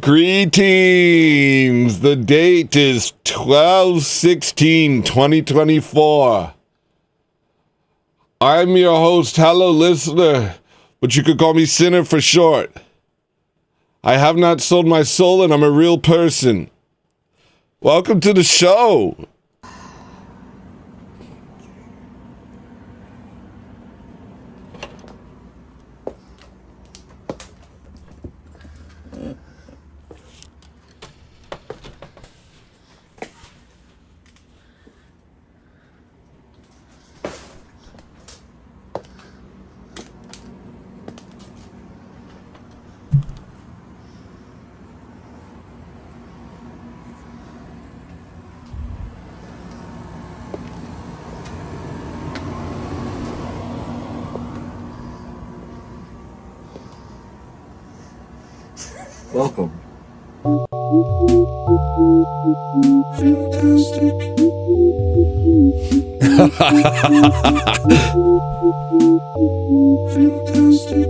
Greetings! The date is 12/16/2024. I'm your host, hello listener, but you could call me Sinner for short. I have not sold my soul and I'm a real person. Welcome to the show. Welcome. Fantastic. Fantastic. Fantastic.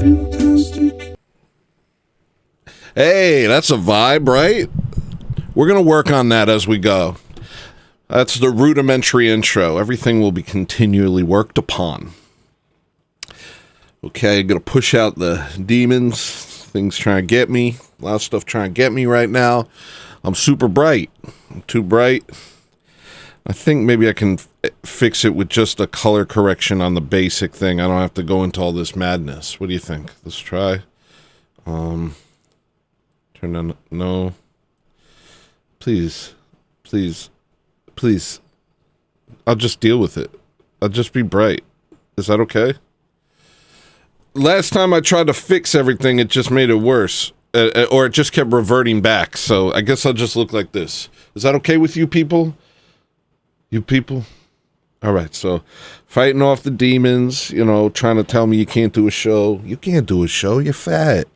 Fantastic. Hey, that's a vibe, right? We're going to work on that as we go. That's the rudimentary intro. Everything will be continually worked upon. Okay, going to push out the demons. Things trying to get me. A lot of stuff trying to get me right now. I'm super bright. I'm too bright. I think maybe I can fix it with just a color correction on the basic thing. I don't have to go into all this madness. What do you think? Let's try. Turn on. No. Please, please, please. I'll just deal with it. I'll just be bright. Is that okay? Last time I tried to fix everything, it just made it worse. Or it just kept reverting back. So I guess I'll just look like this. Is that okay with you people? You people? All right, so fighting off the demons, you know, trying to tell me you can't do a show. You can't do a show. You're fat.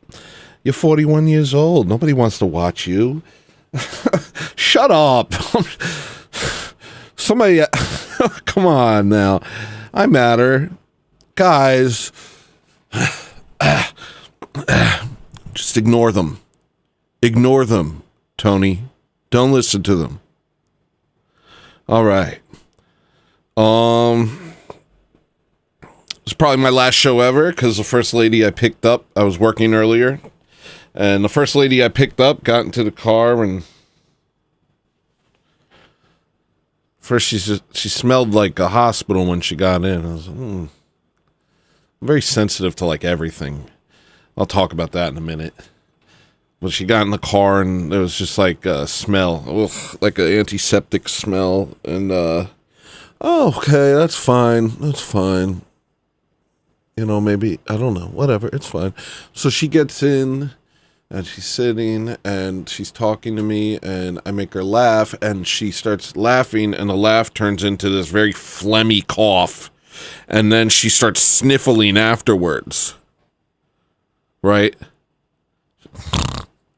You're 41 years old. Nobody wants to watch you. Shut up. Somebody, come on now. I matter. Guys, just ignore them. Ignore them, Tony. Don't listen to them. All right. It's probably my last show ever because the first lady I picked up, I was working earlier. And the first lady I picked up got into the car and first she smelled like a hospital when she got in. I was I'm very sensitive to like everything. I'll talk about that in a minute. But she got in the car and there was just like a smell, like an antiseptic smell. And oh, okay, that's fine. That's fine. You know, maybe, I don't know, whatever, it's fine. So she gets in. And she's sitting and she's talking to me and I make her laugh and she starts laughing and the laugh turns into this very phlegmy cough. And then she starts sniffling afterwards. Right?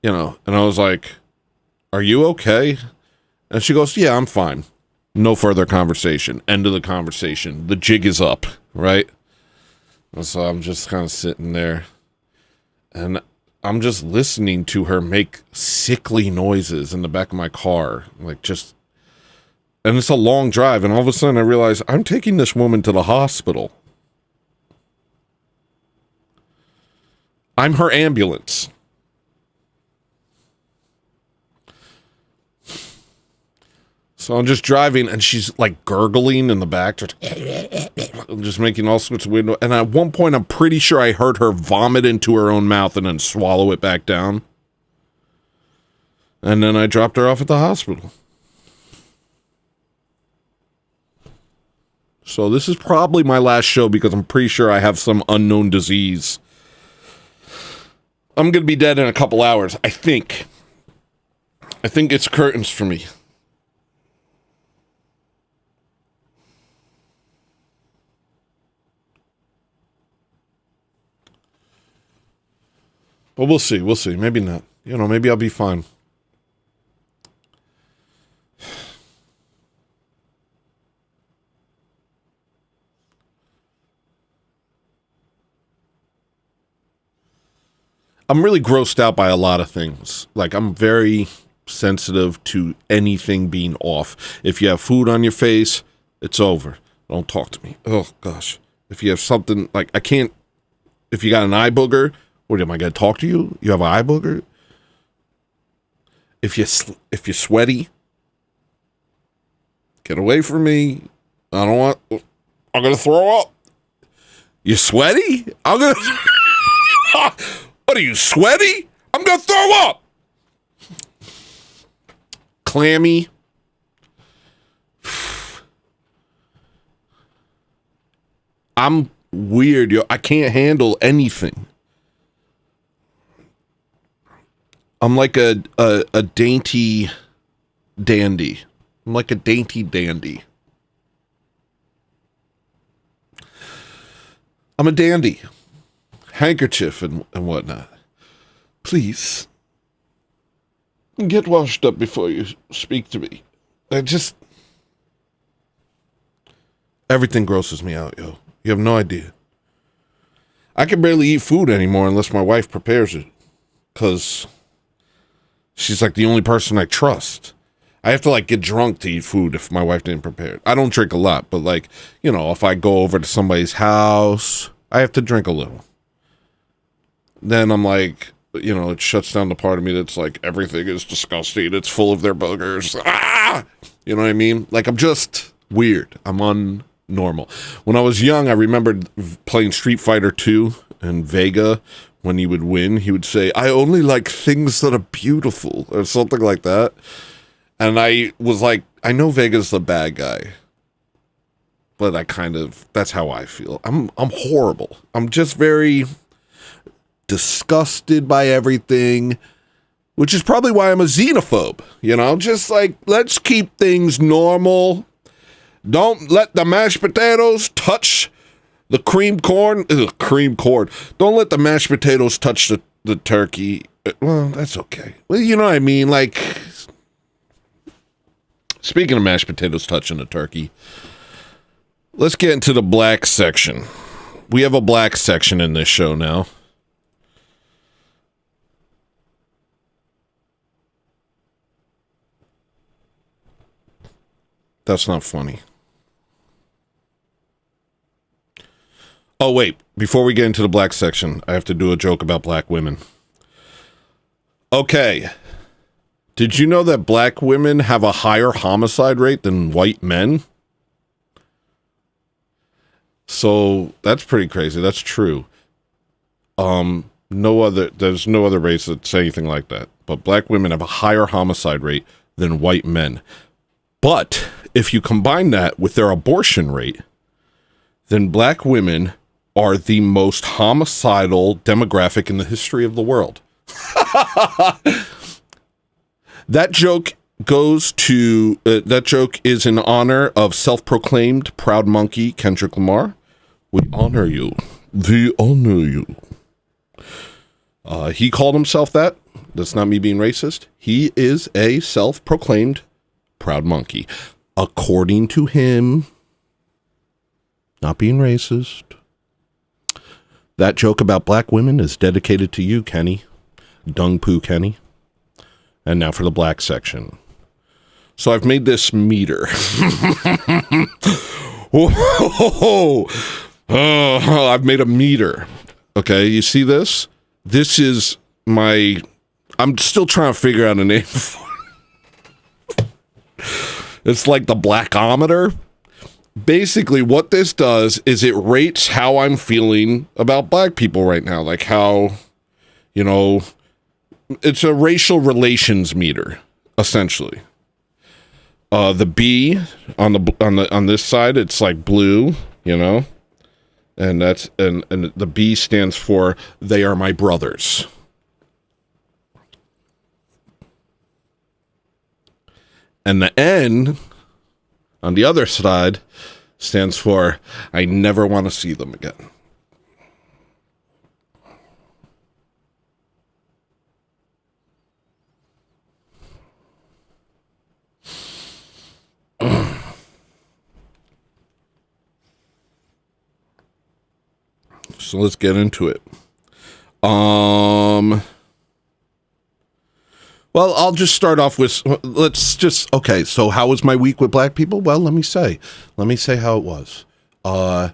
You know, and I was like, are you okay? And she goes, yeah, I'm fine. No further conversation. End of the conversation. The jig is up, right? And so I'm just kind of sitting there and I'm just listening to her make sickly noises in the back of my car. Like just, and it's a long drive. And all of a sudden I realize I'm taking this woman to the hospital. I'm her ambulance. So I'm just driving and she's like gurgling in the back. Just making all sorts of weird noises. And at one point, I'm pretty sure I heard her vomit into her own mouth and then swallow it back down. And then I dropped her off at the hospital. So this is probably my last show because I'm pretty sure I have some unknown disease. I'm going to be dead in a couple hours, I think. I think it's curtains for me. But we'll see. We'll see. Maybe not. You know, maybe I'll be fine. I'm really grossed out by a lot of things. Like, I'm very sensitive to anything being off. If you have food on your face, it's over. Don't talk to me. Oh, gosh. If you have something, like, I can't, if you got an eye booger, what, am I going to talk to you? You have an eye booger? If you're sweaty, get away from me. I'm going to throw up. You sweaty? I'm going to... What are you, sweaty? I'm going to throw up. Clammy. I'm weird, yo. I can't handle anything. I'm like a dainty dandy. I'm like a dainty dandy. I'm a dandy. Handkerchief and whatnot. Please. Get washed up before you speak to me. Everything grosses me out, yo. You have no idea. I can barely eat food anymore unless my wife prepares it. Because she's like the only person I trust. I have to like get drunk to eat food if my wife didn't prepare it. I don't drink a lot, but like, you know, if I go over to somebody's house, I have to drink a little. Then I'm like, you know, it shuts down the part of me that's like, everything is disgusting. It's full of their boogers. Ah! You know what I mean? Like, I'm just weird. I'm unnormal. When I was young, I remembered playing Street Fighter 2 and Vega. When he would win, he would say, I only like things that are beautiful, or something like that. And I was like, I know Vega's the bad guy. But that's how I feel. I'm horrible. I'm just very disgusted by everything, which is probably why I'm a xenophobe. You know, just like, let's keep things normal. Don't let the mashed potatoes touch the cream corn. Ugh, cream corn. Don't let the mashed potatoes touch the turkey. Well, that's okay. Well, you know what I mean? Like, speaking of mashed potatoes touching the turkey, let's get into the black section. We have a black section in this show now. That's not funny. Oh, wait. Before we get into the black section, I have to do a joke about black women. Okay. Did you know that black women have a higher homicide rate than white men? So, that's pretty crazy. That's true. There's no other race that say anything like that. But black women have a higher homicide rate than white men. But if you combine that with their abortion rate, then black women are the most homicidal demographic in the history of the world. That joke is in honor of self-proclaimed proud monkey Kendrick Lamar. We honor you. We honor you. He called himself that. That's not me being racist. He is a self-proclaimed proud monkey. According to him, not being racist. That joke about black women is dedicated to you, Kenny. Dung Poo Kenny. And now for the black section. So I've made this meter. I've made a meter. Okay, you see this? This is my... I'm still trying to figure out a name for it. It's like the blackometer. Basically, what this does is it rates how I'm feeling about black people right now. Like how, you know, it's a racial relations meter, essentially. The B on this side, it's like blue, you know, and that's and the B stands for they are my brothers. And the N on the other side stands for I never want to see them again. So let's get into it. Well, I'll just start off with, okay, so how was my week with black people? Well, let me say how it was. I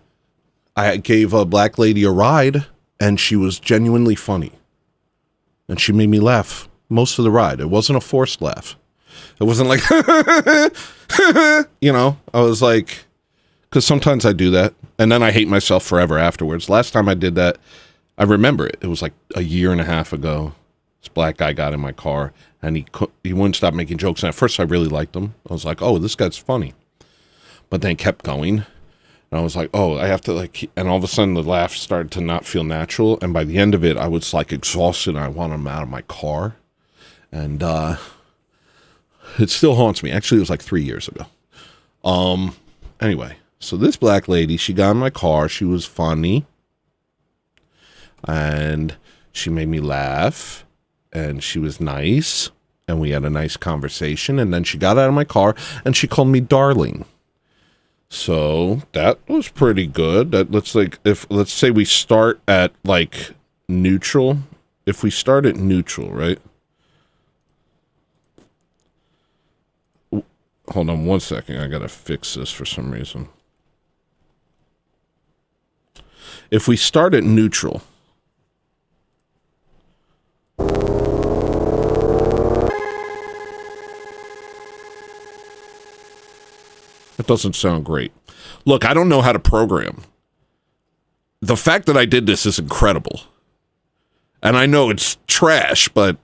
gave a black lady a ride, and she was genuinely funny. And she made me laugh most of the ride. It wasn't a forced laugh. It wasn't like, I was like, because sometimes I do that, and then I hate myself forever afterwards. Last time I did that, I remember it. It was like a year and a half ago. This black guy got in my car, and he wouldn't stop making jokes. And at first, I really liked him. I was like, oh, this guy's funny. But then he kept going. And I was like, oh, I have to and all of a sudden the laugh started to not feel natural. And by the end of it, I was like exhausted, and I wanted him out of my car. And it still haunts me. Actually, it was like 3 years ago. Anyway, so this black lady, she got in my car. She was funny. And she made me laugh. And she was nice, and we had a nice conversation, and then she got out of my car, and she called me darling. So that was pretty good. Let's say we start at like neutral. If we start at neutral, right? Hold on one second. I gotta fix this for some reason. If we start at neutral, that doesn't sound great. Look, I don't know how to program. The fact that I did this is incredible. And I know it's trash, but...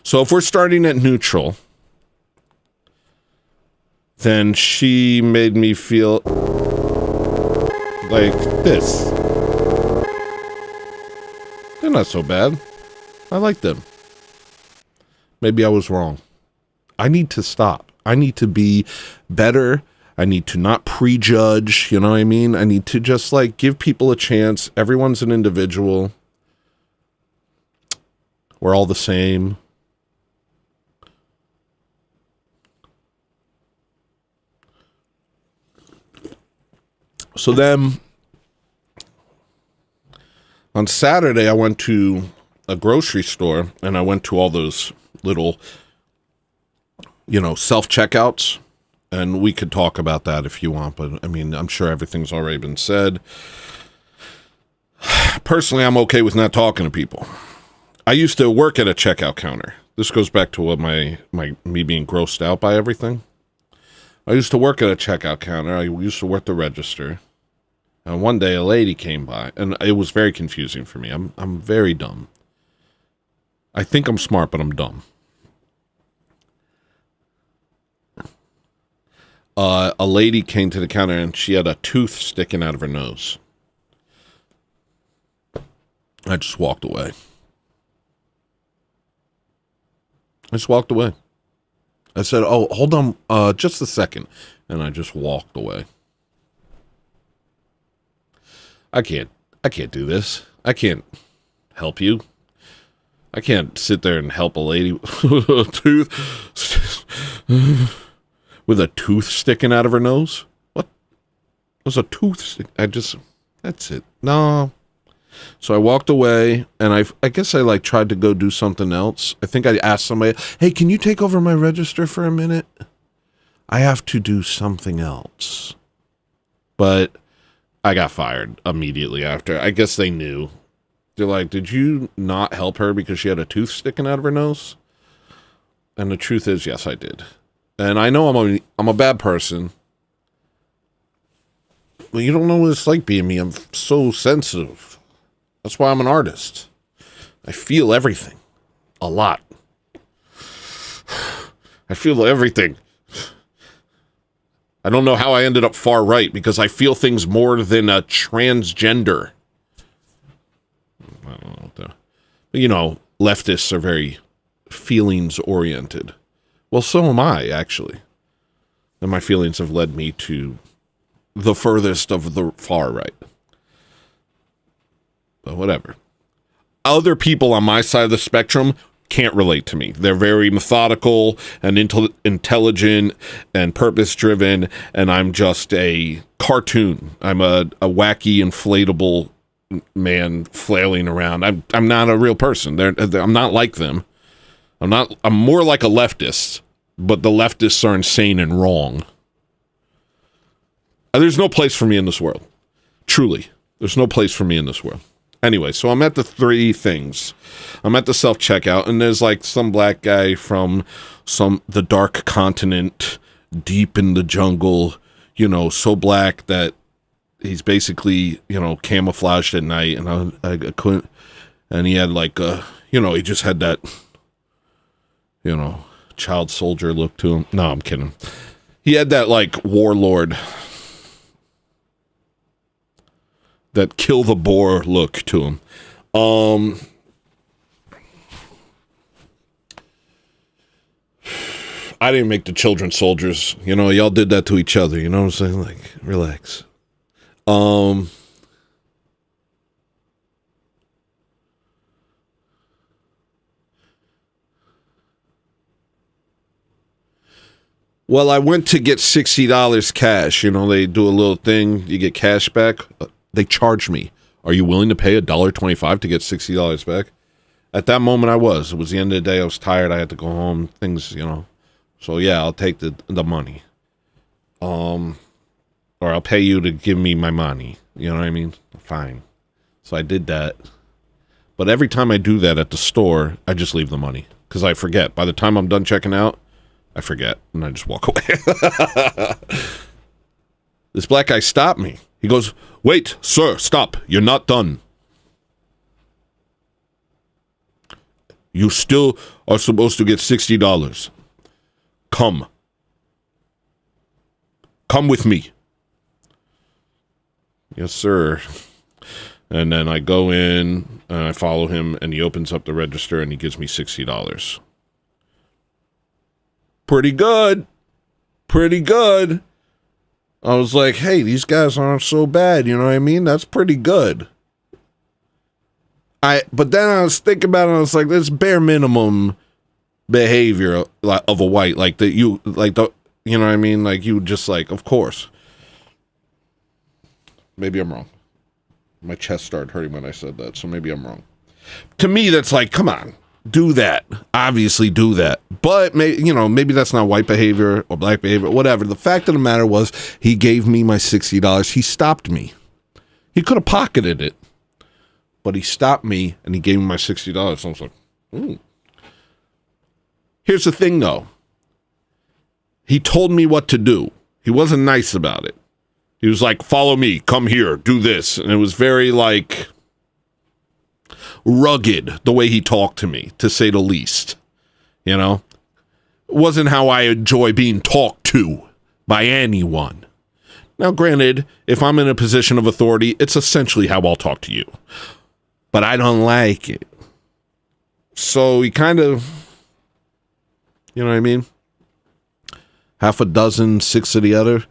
So if we're starting at neutral, then she made me feel like this. They're not so bad. I like them. Maybe I was wrong. I need to stop. I need to be better. I need to not prejudge, you know what I mean? I need to just give people a chance. Everyone's an individual. We're all the same. So then, on Saturday, I went to a grocery store, and I went to all those little, self-checkouts, and we could talk about that if you want, but, I mean, I'm sure everything's already been said. Personally, I'm okay with not talking to people. I used to work at a checkout counter. This goes back to what me being grossed out by everything. I used to work at a checkout counter. I used to work the register. And one day a lady came by, and it was very confusing for me. I'm very dumb. I think I'm smart, but I'm dumb. A lady came to the counter, and she had a tooth sticking out of her nose. I just walked away. I said, oh, hold on just a second. And I just walked away. I can't do this. I can't help you. I can't sit there and help a lady with a tooth sticking out of her nose. What? There's a tooth that's it. No. So I walked away, and I guess I tried to go do something else. I think I asked somebody, hey, can you take over my register for a minute? I have to do something else. But I got fired immediately after. I guess they knew. They're like, did you not help her because she had a tooth sticking out of her nose? And the truth is, yes, I did. And I know I'm a bad person. Well, you don't know what it's like being me. I'm so sensitive. That's why I'm an artist. I feel everything. A lot. I feel everything. I don't know how I ended up far right, because I feel things more than a transgender. I don't know what that... But, leftists are very feelings-oriented. Well, so am I, actually. And my feelings have led me to the furthest of the far right. But whatever. Other people on my side of the spectrum can't relate to me. They're very methodical and intelligent and purpose-driven, and I'm just a cartoon. I'm a wacky, inflatable, man flailing around. I'm not a real person. I'm not like them. I'm more like a leftist, but the leftists are insane and wrong. There's no place for me in this world. Truly. There's no place for me in this world. Anyway, so I'm at the 3 things. I'm at the self-checkout, and there's like some black guy from the dark continent, deep in the jungle, you know, so black that he's basically, you know, camouflaged at night, and I couldn't, and he had like, you know, he just had that, you know, child soldier look to him. No, I'm kidding. He had that like warlord, that kill the boar look to him. I didn't make the children soldiers. You know, y'all did that to each other. You know what I'm saying? Like, relax. Well, I went to get $60 cash. You know, they do a little thing. You get cash back. They charge me. Are you willing to pay $1.25 to get $60 back? At that moment, I was. It was the end of the day. I was tired. I had to go home. Things, you know. So, yeah, I'll take the money. Or I'll pay you to give me my money. You know what I mean? Fine. So I did that. But every time I do that at the store, I just leave the money. Because I forget. By the time I'm done checking out, I forget. And I just walk away. This black guy stopped me. He goes, "Wait, sir, stop. You're not done. You still are supposed to get $60. Come. Come with me." Yes, sir. And then I go in, and I follow him, and he opens up the register, and he gives me $60. Pretty good. Pretty good. I was like, hey, these guys aren't so bad, you know what I mean? That's pretty good. But then I was thinking about it, and I was like, this bare minimum behavior of a white, like that you know what I mean? Like, you just like, of course. Maybe I'm wrong. My chest started hurting when I said that, so maybe I'm wrong. To me, that's like, come on. Do that. Obviously do that. But, maybe that's not white behavior or black behavior, whatever. The fact of the matter was, he gave me my $60. He stopped me. He could have pocketed it. But he stopped me, and he gave me my $60. So I was like, ooh. Here's the thing, though. He told me what to do. He wasn't nice about it. He was like, follow me. Come here. Do this. And it was very, like, rugged the way he talked to me, to say the least. You know? It wasn't how I enjoy being talked to by anyone. Now, granted, if I'm in a position of authority, it's essentially how I'll talk to you. But I don't like it. So he kind of, you know what I mean? Half a dozen, 6 of the other.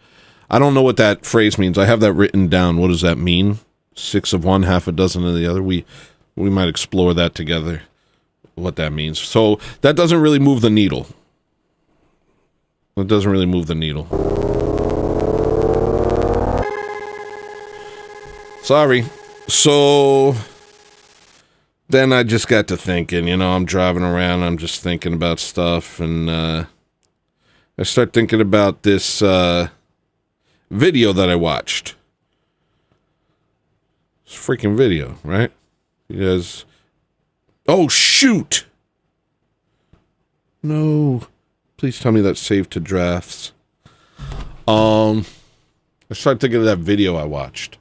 I don't know what that phrase means. I have that written down. What does that mean? 6 of one, half a dozen of the other. We might explore that together, what that means. So that doesn't really move the needle. It doesn't really move the needle. Sorry. So then I just got to thinking, I'm driving around, I'm just thinking about stuff, and I start thinking about this video that I watched. It's a freaking video, right? Because, oh shoot! No. Please tell me that's saved to drafts. I started thinking of that video I watched.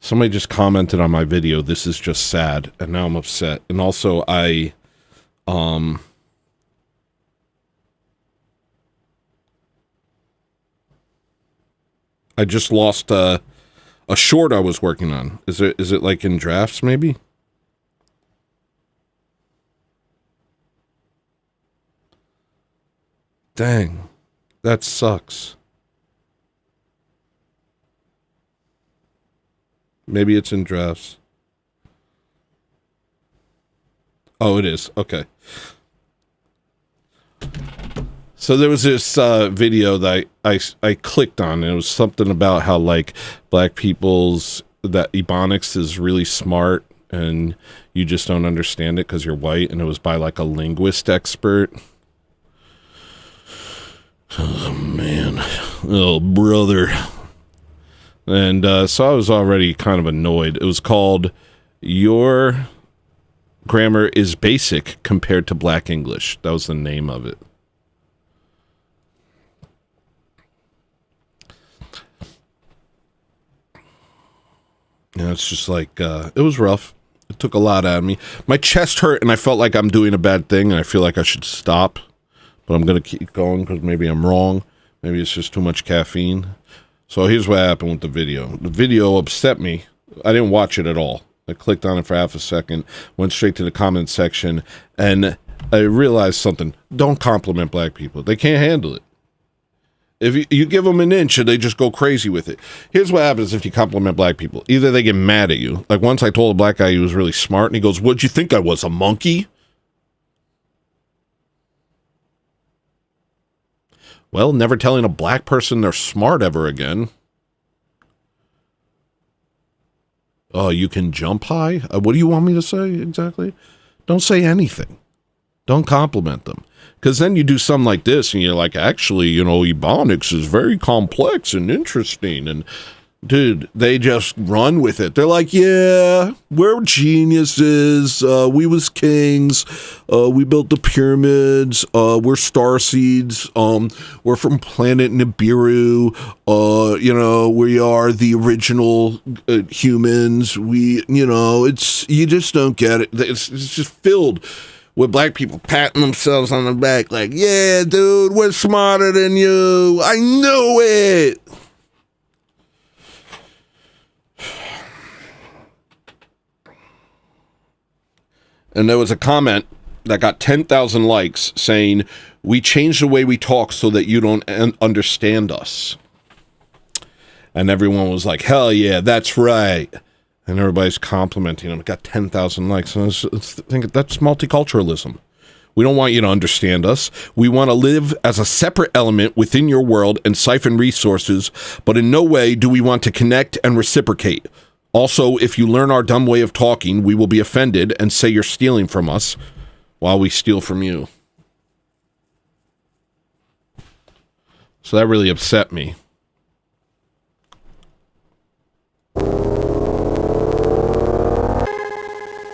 Somebody just commented on my video, "This is just sad," and now I'm upset. And also, I just lost a short I was working on. Is it like in drafts, maybe? Dang, that sucks. Maybe it's in drafts. Oh, it is. Okay. So there was this video that I clicked on, and it was something about how like black people's that Ebonics is really smart, and you just don't understand it because you're white, and it was by like a linguist expert. Oh man, oh brother. And so I was already kind of annoyed. It was called "Your Grammar is Basic Compared to Black English." That was the name of it. Yeah, it's just like, it was rough. It took a lot out of me. My chest hurt, and I felt like I'm doing a bad thing, and I feel like I should stop. But I'm going to keep going because maybe I'm wrong. Maybe it's just too much caffeine. So here's what happened with the video. The video upset me. I didn't watch it at all. I clicked on it for half a second, went straight to the comment section, and I realized something. Don't compliment black people. They can't handle it. If you give them an inch, they just go crazy with it. Here's what happens if you compliment black people. Either they get mad at you. Like once I told a black guy he was really smart, and he goes, "What'd you think I was, a monkey?" Well, never telling a black person they're smart ever again. Oh, you can jump high? What do you want me to say exactly? Don't say anything. Don't compliment them. Because then you do something like this, and you're like, actually, you know, Ebonics is very complex and interesting. And, dude, they just run with it. They're like, yeah, we're geniuses. We was kings. We built the pyramids. We're starseeds. We're from planet Nibiru. You know, we are the original humans. You just don't get it. It's just filled with black people patting themselves on the back like, yeah, dude, we're smarter than you. I knew it. And there was a comment that got 10,000 likes saying, we changed the way we talk so that you don't understand us. And everyone was like, hell yeah, that's right. And everybody's complimenting him. It got 10,000 likes. And I was thinking, that's multiculturalism. We don't want you to understand us. We want to live as a separate element within your world and siphon resources, but in no way do we want to connect and reciprocate. Also, if you learn our dumb way of talking, we will be offended and say you're stealing from us while we steal from you. So that really upset me.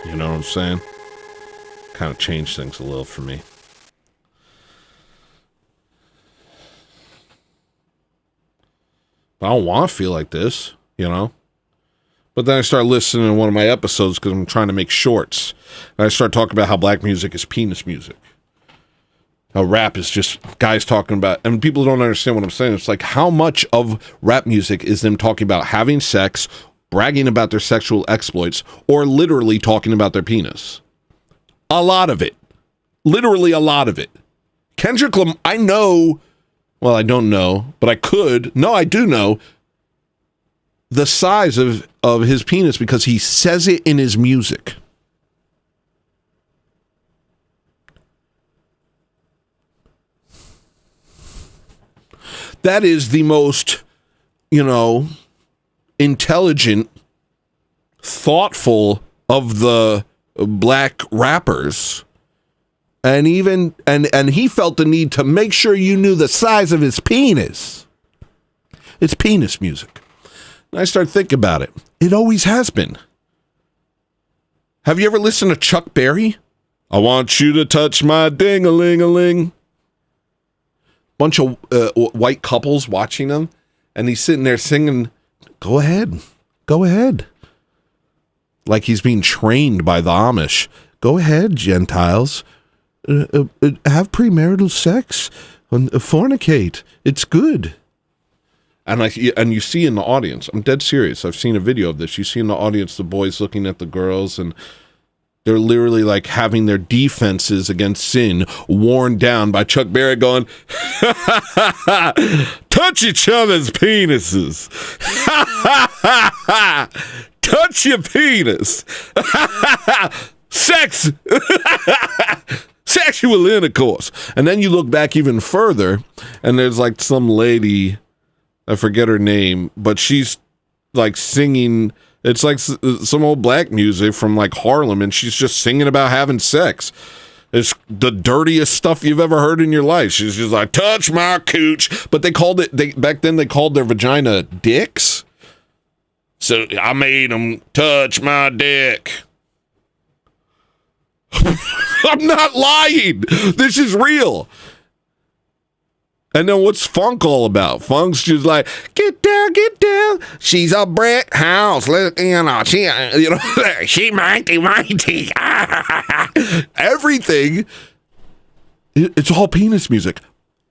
You know what I'm saying? Kind of changed things a little for me. But I don't want to feel like this, you know? But then I start listening to one of my episodes because I'm trying to make shorts. And I start talking about how black music is penis music. How rap is just guys talking about, and people don't understand what I'm saying. It's like, how much of rap music is them talking about having sex, bragging about their sexual exploits, or literally talking about their penis? A lot of it. Literally a lot of it. Kendrick Lamar, I know, well, I don't know, but I could. No, I do know the size of his penis because he says it in his music. That is the most, intelligent, thoughtful of the black rappers. And even and he felt the need to make sure you knew the size of his penis. It's penis music. And I started thinking about it. It always has been. Have you ever listened to Chuck Berry? I want you to touch my ding-a-ling-a-ling. Bunch of white couples watching him, and he's sitting there singing, go ahead. Like he's being trained by the Amish. Go ahead, Gentiles. Have premarital sex. Fornicate. It's good. And you see in the audience, I'm dead serious. I've seen a video of this. You see in the audience the boys looking at the girls, and they're literally like having their defenses against sin worn down by Chuck Berry going, touch each other's penises. Touch your penis. Sex. Sexual intercourse. And then you look back even further, and there's like some lady, I forget her name, but she's like singing. It's like some old black music from like Harlem, and she's just singing about having sex. It's the dirtiest stuff you've ever heard in your life. She's just like, touch my cooch. But back then they called their vagina dicks. So I made them touch my dick. I'm not lying. This is real. And then what's funk all about? Funk's just like, get down, get down. She's a brick house. She mighty. Everything. It's all penis music.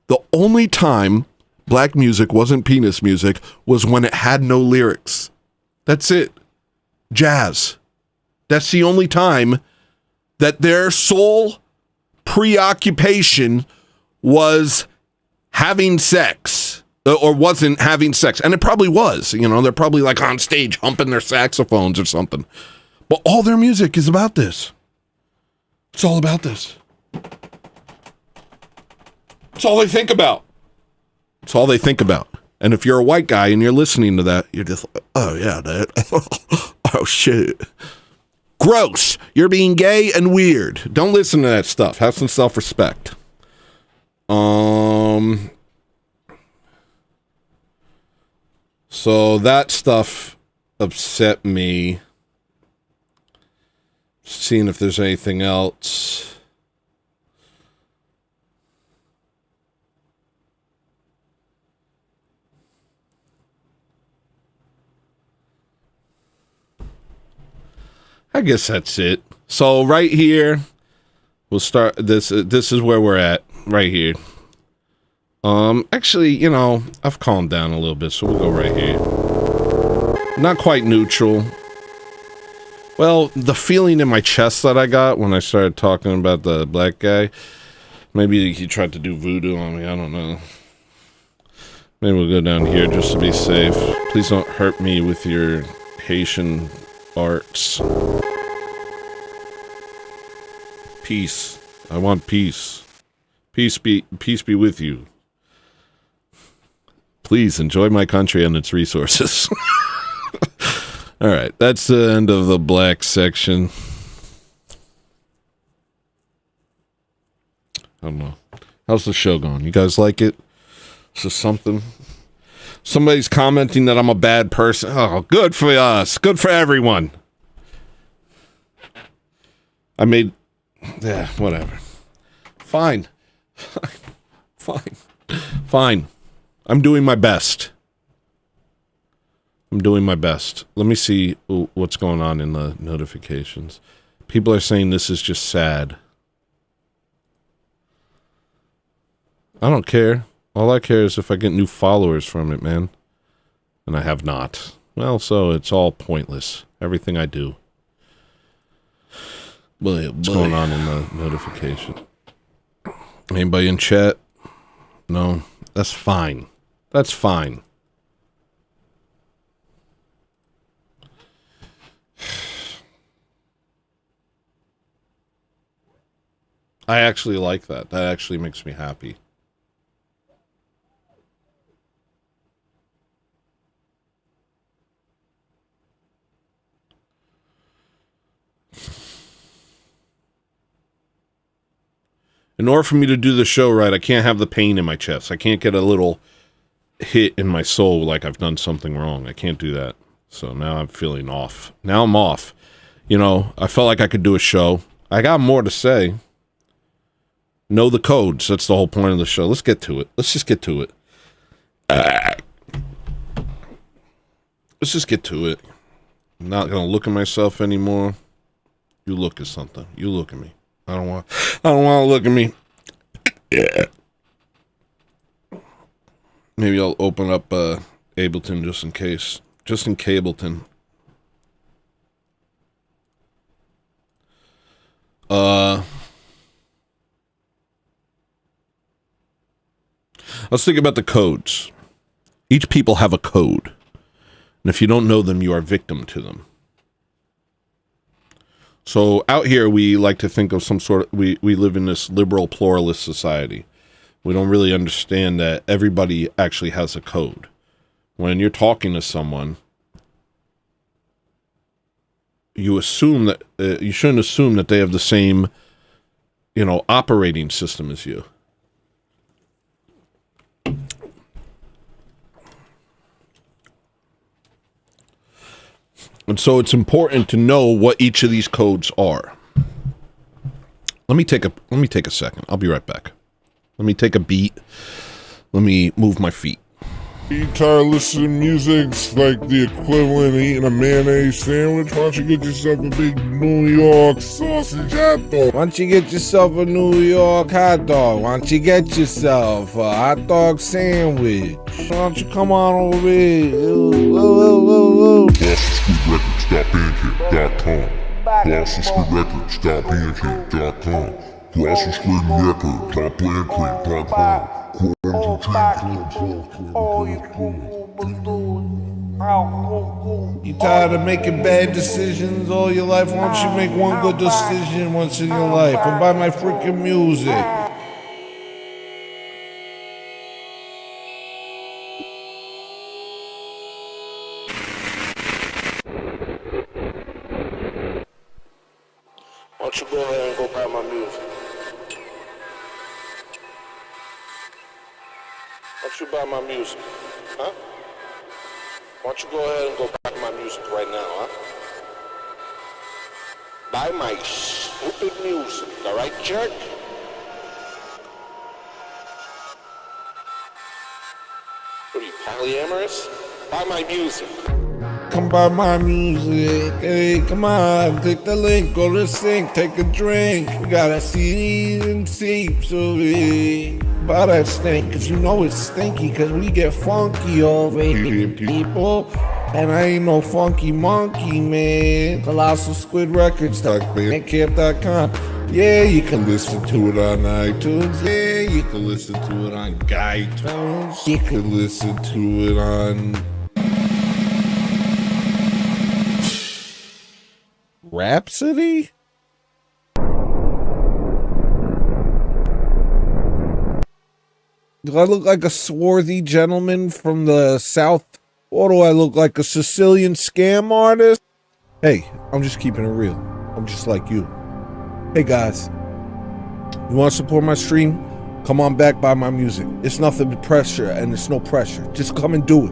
The only time black music wasn't penis music was when it had no lyrics. That's it. Jazz. That's the only time that their sole preoccupation was having sex, or wasn't having sex. And it probably was. They're probably like on stage humping their saxophones or something. But all their music is about this. It's all about this. It's all they think about. It's all they think about. And if you're a white guy and you're listening to that, you're just like, oh yeah, that. Oh shit. Gross. You're being gay and weird. Don't listen to that stuff. Have some self-respect. So that stuff upset me. Seeing if there's anything else. I guess that's it. So right here, we'll start this. This is where we're at right here. Actually, I've calmed down a little bit, so we'll go right here. Not quite neutral. Well, the feeling in my chest that I got when I started talking about the black guy, maybe he tried to do voodoo on me. I don't know. Maybe we'll go down here just to be safe. Please don't hurt me with your Haitian arts. Peace. I want peace. Peace be with you. Please enjoy my country and its resources. All right, that's the end of the black section. I don't know. How's the show going? You guys like it? Is this something? Somebody's commenting that I'm a bad person. Oh, good for us. Good for everyone. Yeah, whatever. Fine. Fine. I'm doing my best. Let me see what's going on in the notifications. People are saying this is just sad. I don't care. All I care is if I get new followers from it, man. And I have not. Well, so it's all pointless. Everything I do. What's going on in the notification? Anybody in chat? No? That's fine. That's fine. I actually like that. That actually makes me happy. In order for me to do the show right, I can't have the pain in my chest. I can't get a little hit in my soul like I've done something wrong. I can't do that. So now I'm feeling off. Now I'm off. I felt like I could do a show. I got more to say. Know the codes. That's the whole point of the show. Let's get to it. Let's just get to it. Let's just get to it. I'm not going to look at myself anymore. You look at something. You look at me. I don't want to look at me. Yeah. Maybe I'll open up Ableton just in case. Just in Cableton. Let's think about the codes. Each people have a code. And if you don't know them, you are victim to them. So out here, we like to think of some sort of, we live in this liberal pluralist society. We don't really understand that everybody actually has a code. When you're talking to someone, you assume that, you shouldn't assume that they have the same, operating system as you. And so it's important to know what each of these codes are. Let me take a second. I'll be right back. Let me take a beat. Let me move my feet. You tired of listening to music's like the equivalent of eating a mayonnaise sandwich? Why don't you get yourself a big New York sausage hot dog? Why don't you get yourself a New York hot dog? Why don't you get yourself a hot dog sandwich? Why don't you come on over here? GlossonSquidRecords.bandcamp.com. GlossonSquidRecords.bandcamp.com. You tired of making bad decisions all your life? Why don't you make one good decision once in your life and buy my freaking music? Why don't you go ahead and go buy my music? Why don't you buy my music? Huh? Why don't you go ahead and go buy my music right now, huh? Buy my stupid music, alright, jerk? What are you, polyamorous? Buy my music. Come buy my music, hey, come on, click the link, go to the sink, take a drink. We got a CDs and tapes of it. Buy that stink, cause you know it's stinky, cause we get funky over here, people. And I ain't no funky monkey, man. Colossal Squid Records, bandcamp.com. Yeah, you can listen to it on iTunes. Yeah, you can listen to it on iTunes. You can listen to it on Rhapsody? Do I look like a swarthy gentleman from the South? Or do I look like a Sicilian scam artist? Hey, I'm just keeping it real. I'm just like you. Hey guys, you want to support my stream? Come on back, buy my music. It's nothing but pressure, and it's no pressure. Just come and do it.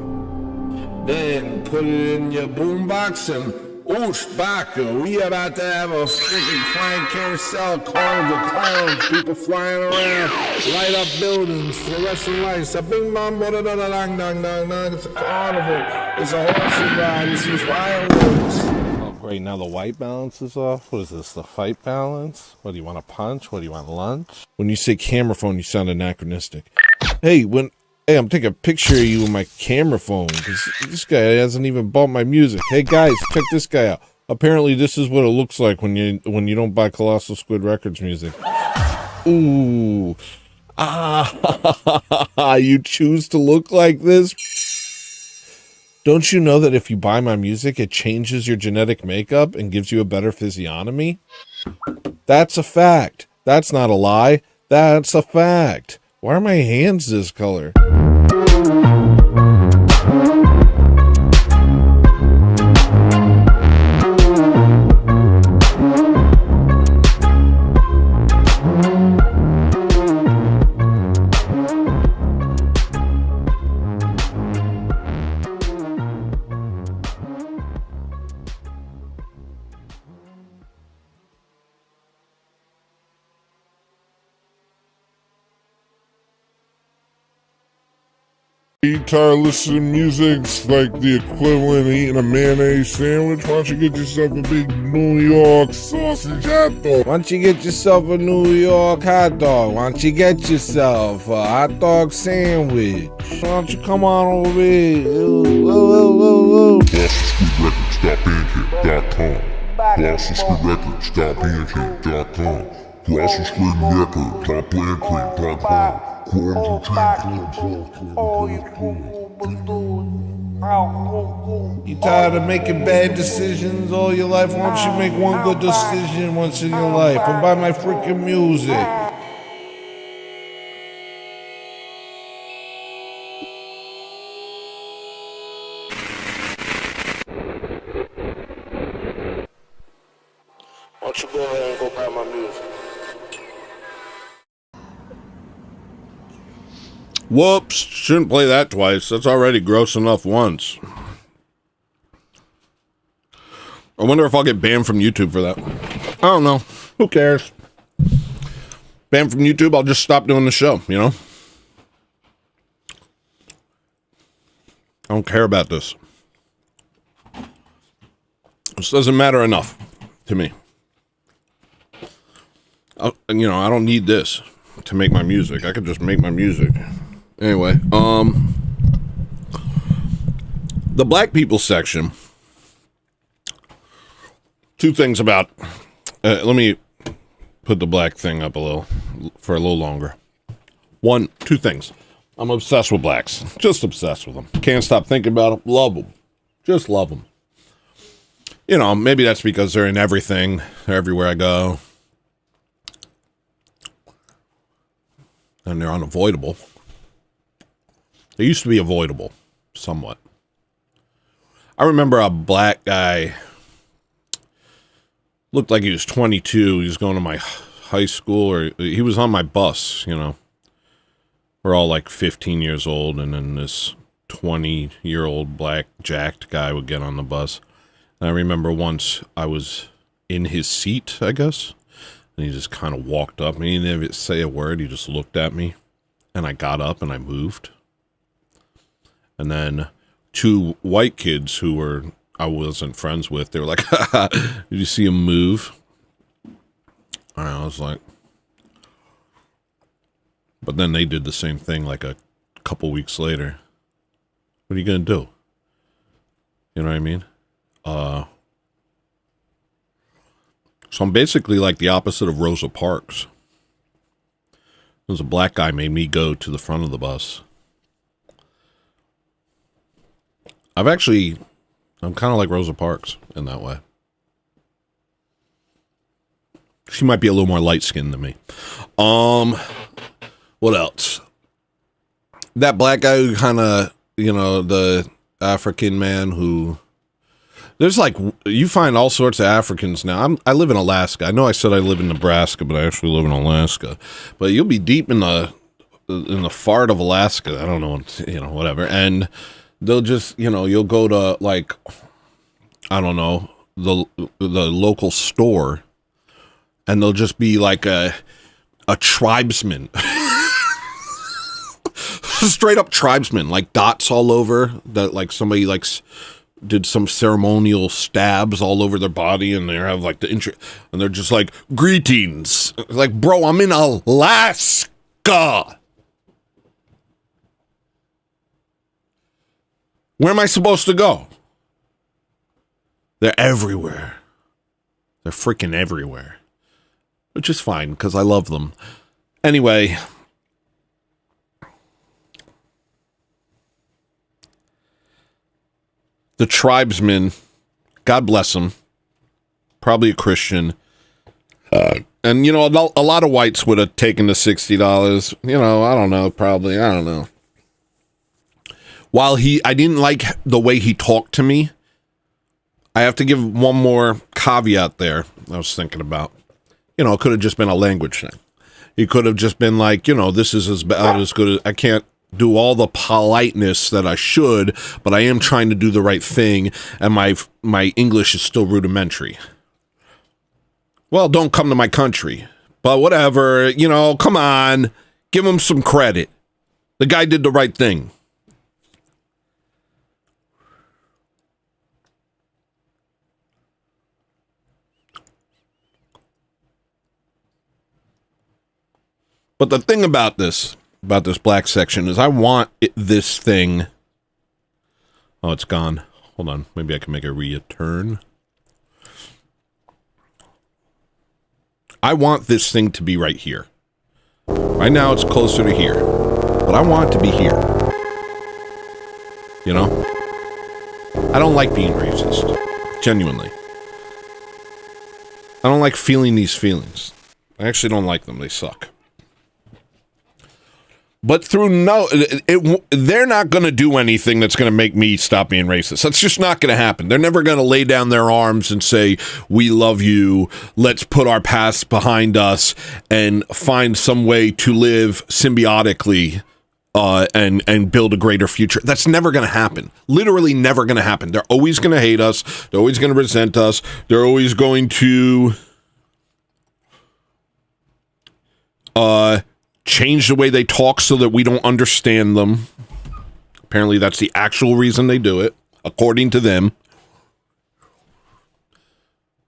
Then put it in your boombox and oosh, baka. We about to have a freaking flying carousel, carnival, clowns, people flying around, light up buildings, fluorescent lights, a bing bong, da da da da dang dang dang dang. It's a carnival. It's a horse ride. It's some fireworks. Oh great, now the white balance is off. What is this? The fight balance? What do you want, a punch? What do you want, lunch? When you say camera phone, you sound anachronistic. Hey, I'm taking a picture of you with my camera phone because this guy hasn't even bought my music. Hey guys, check this guy out. Apparently this is what it looks like when you don't buy Colossal Squid Records music. Ooh. Ah, you choose to look like this? Don't you know that if you buy my music, it changes your genetic makeup and gives you a better physiognomy? That's a fact. That's not a lie. That's a fact. Why are my hands this color? You tired of listening to music's like the equivalent of eating a mayonnaise sandwich? Why don't you get yourself a big New York sausage hot dog? Why don't you get yourself a New York hot dog? Why don't you get yourself a hot dog sandwich? Why don't you come on over here? GlossonSquidRecords.bandcamp.com. GlossonSquidRecords.bandcamp.com. You tired of making bad decisions all your life? Why don't you make one good decision once in your life and buy my freaking music? Why don't you go ahead and go buy my music? Whoops, shouldn't play that twice. That's already gross enough once. I wonder if I'll get banned from YouTube for that. I don't know. Who cares? Banned from YouTube, I'll just stop doing the show, you know? I don't care about this. This doesn't matter enough to me. I don't need this to make my music. I could just make my music. Anyway, the black people section. Two things about. Let me put the black thing up a little longer. Two things. I'm obsessed with blacks. Just obsessed with them. Can't stop thinking about them. Love them. Just love them. You know, maybe that's because they're in everything. They're everywhere I go. And they're unavoidable. They used to be avoidable, somewhat. I remember a black guy, looked like he was 22. He was going to my high school, or he was on my bus, you know. We're all like 15 years old, and then this 20-year-old black jacked guy would get on the bus. And I remember once I was in his seat, I guess, and he just kind of walked up. He didn't even say a word. He just looked at me, and I got up and I moved. And then two white kids who I wasn't friends with, they were like, did you see him move? I was like, but then they did the same thing like a couple weeks later. What are you going to do? You know what I mean? So I'm basically like the opposite of Rosa Parks. There's a black guy made me go to the front of the bus. I'm kind of like Rosa Parks in that way. She might be a little more light-skinned than me. What else? That black guy who kind of, the African man who... There's like, you find all sorts of Africans now. I live in Alaska. I know I said I live in Nebraska, but I actually live in Alaska. But you'll be deep in the fart of Alaska. I don't know, whatever. And... they'll just, you'll go to, like, I don't know, the local store, and they'll just be like a tribesman. Straight up tribesman, like dots all over, that like somebody like did some ceremonial stabs all over their body, and they have like and they're just like, greetings. Like, bro, I'm in Alaska. Where am I supposed to go? They're everywhere. They're freaking everywhere. Which is fine, because I love them. Anyway. The tribesman, God bless him, probably a Christian. And, a lot of whites would have taken the $60. I don't know, probably. I don't know. While I didn't like the way he talked to me, I have to give one more caveat there I was thinking about. It could have just been a language thing. He could have just been like, this is about as good as, I can't do all the politeness that I should, but I am trying to do the right thing, and my English is still rudimentary. Well, don't come to my country. But whatever, come on. Give him some credit. The guy did the right thing. But the thing about this black section is I want this thing. Oh, it's gone. Hold on. Maybe I can make a return. I want this thing to be right here. Right now it's closer to here. But I want it to be here. I don't like being racist. Genuinely. I don't like feeling these feelings. I actually don't like them. They suck. But they're not going to do anything that's going to make me stop being racist. That's just not going to happen. They're never going to lay down their arms and say, we love you, let's put our past behind us and find some way to live symbiotically and build a greater future. That's never going to happen. Literally never going to happen. They're always going to hate us. They're always going to resent us. They're always going to change the way they talk so that we don't understand them. Apparently that's the actual reason they do it, according to them.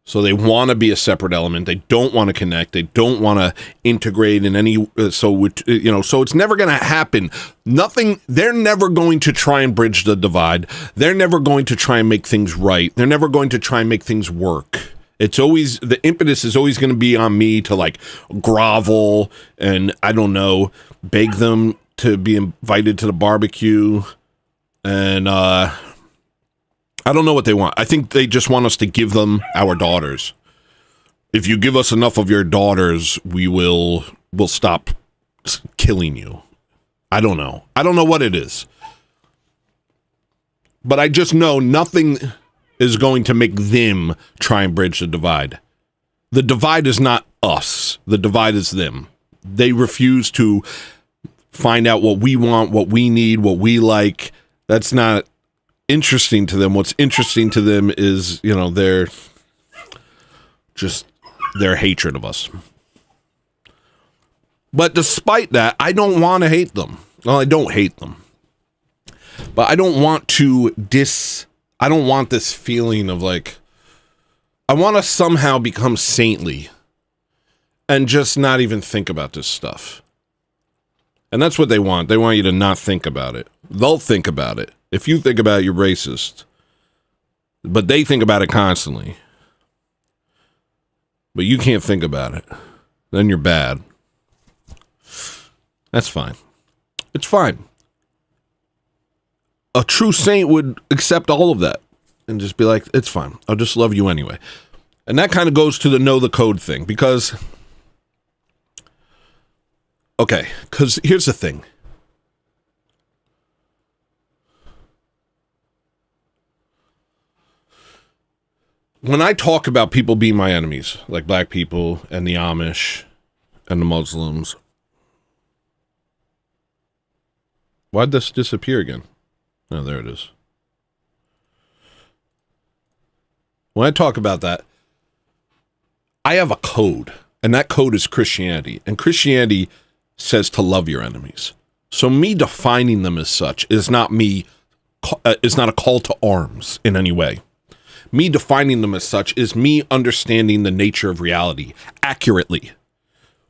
So they want to be a separate element. They don't want to connect. They don't want to integrate in any. So it's never going to happen. They're never going to try and bridge the divide. They're never going to try and make things right. They're never going to try and make things work. It's always, the impetus is always going to be on me to like grovel and, I don't know, beg them to be invited to the barbecue. And I don't know what they want. I think they just want us to give them our daughters. If you give us enough of your daughters, we'll stop killing you. I don't know. I don't know what it is. But I just know nothing is going to make them try and bridge the divide. The divide is not us. The divide is them. They refuse to find out what we want, what we need, what we like. That's not interesting to them. What's interesting to them is, their hatred of us. But despite that, I don't want to hate them. Well, I don't hate them. But I don't want to I don't want this feeling of like, I want to somehow become saintly and just not even think about this stuff. And that's what they want. They want you to not think about it. They'll think about it. If you think about it, you're racist. But they think about it constantly. But you can't think about it. Then you're bad. That's fine. It's fine. A true saint would accept all of that and just be like, it's fine. I'll just love you anyway. And that kind of goes to the know the code thing because, here's the thing. When I talk about people being my enemies, like black people and the Amish and the Muslims, why'd this disappear again? Oh, there it is. When I talk about that, I have a code, and that code is Christianity. And Christianity says to love your enemies. So me defining them as such is not a call to arms in any way. Me defining them as such is me understanding the nature of reality accurately.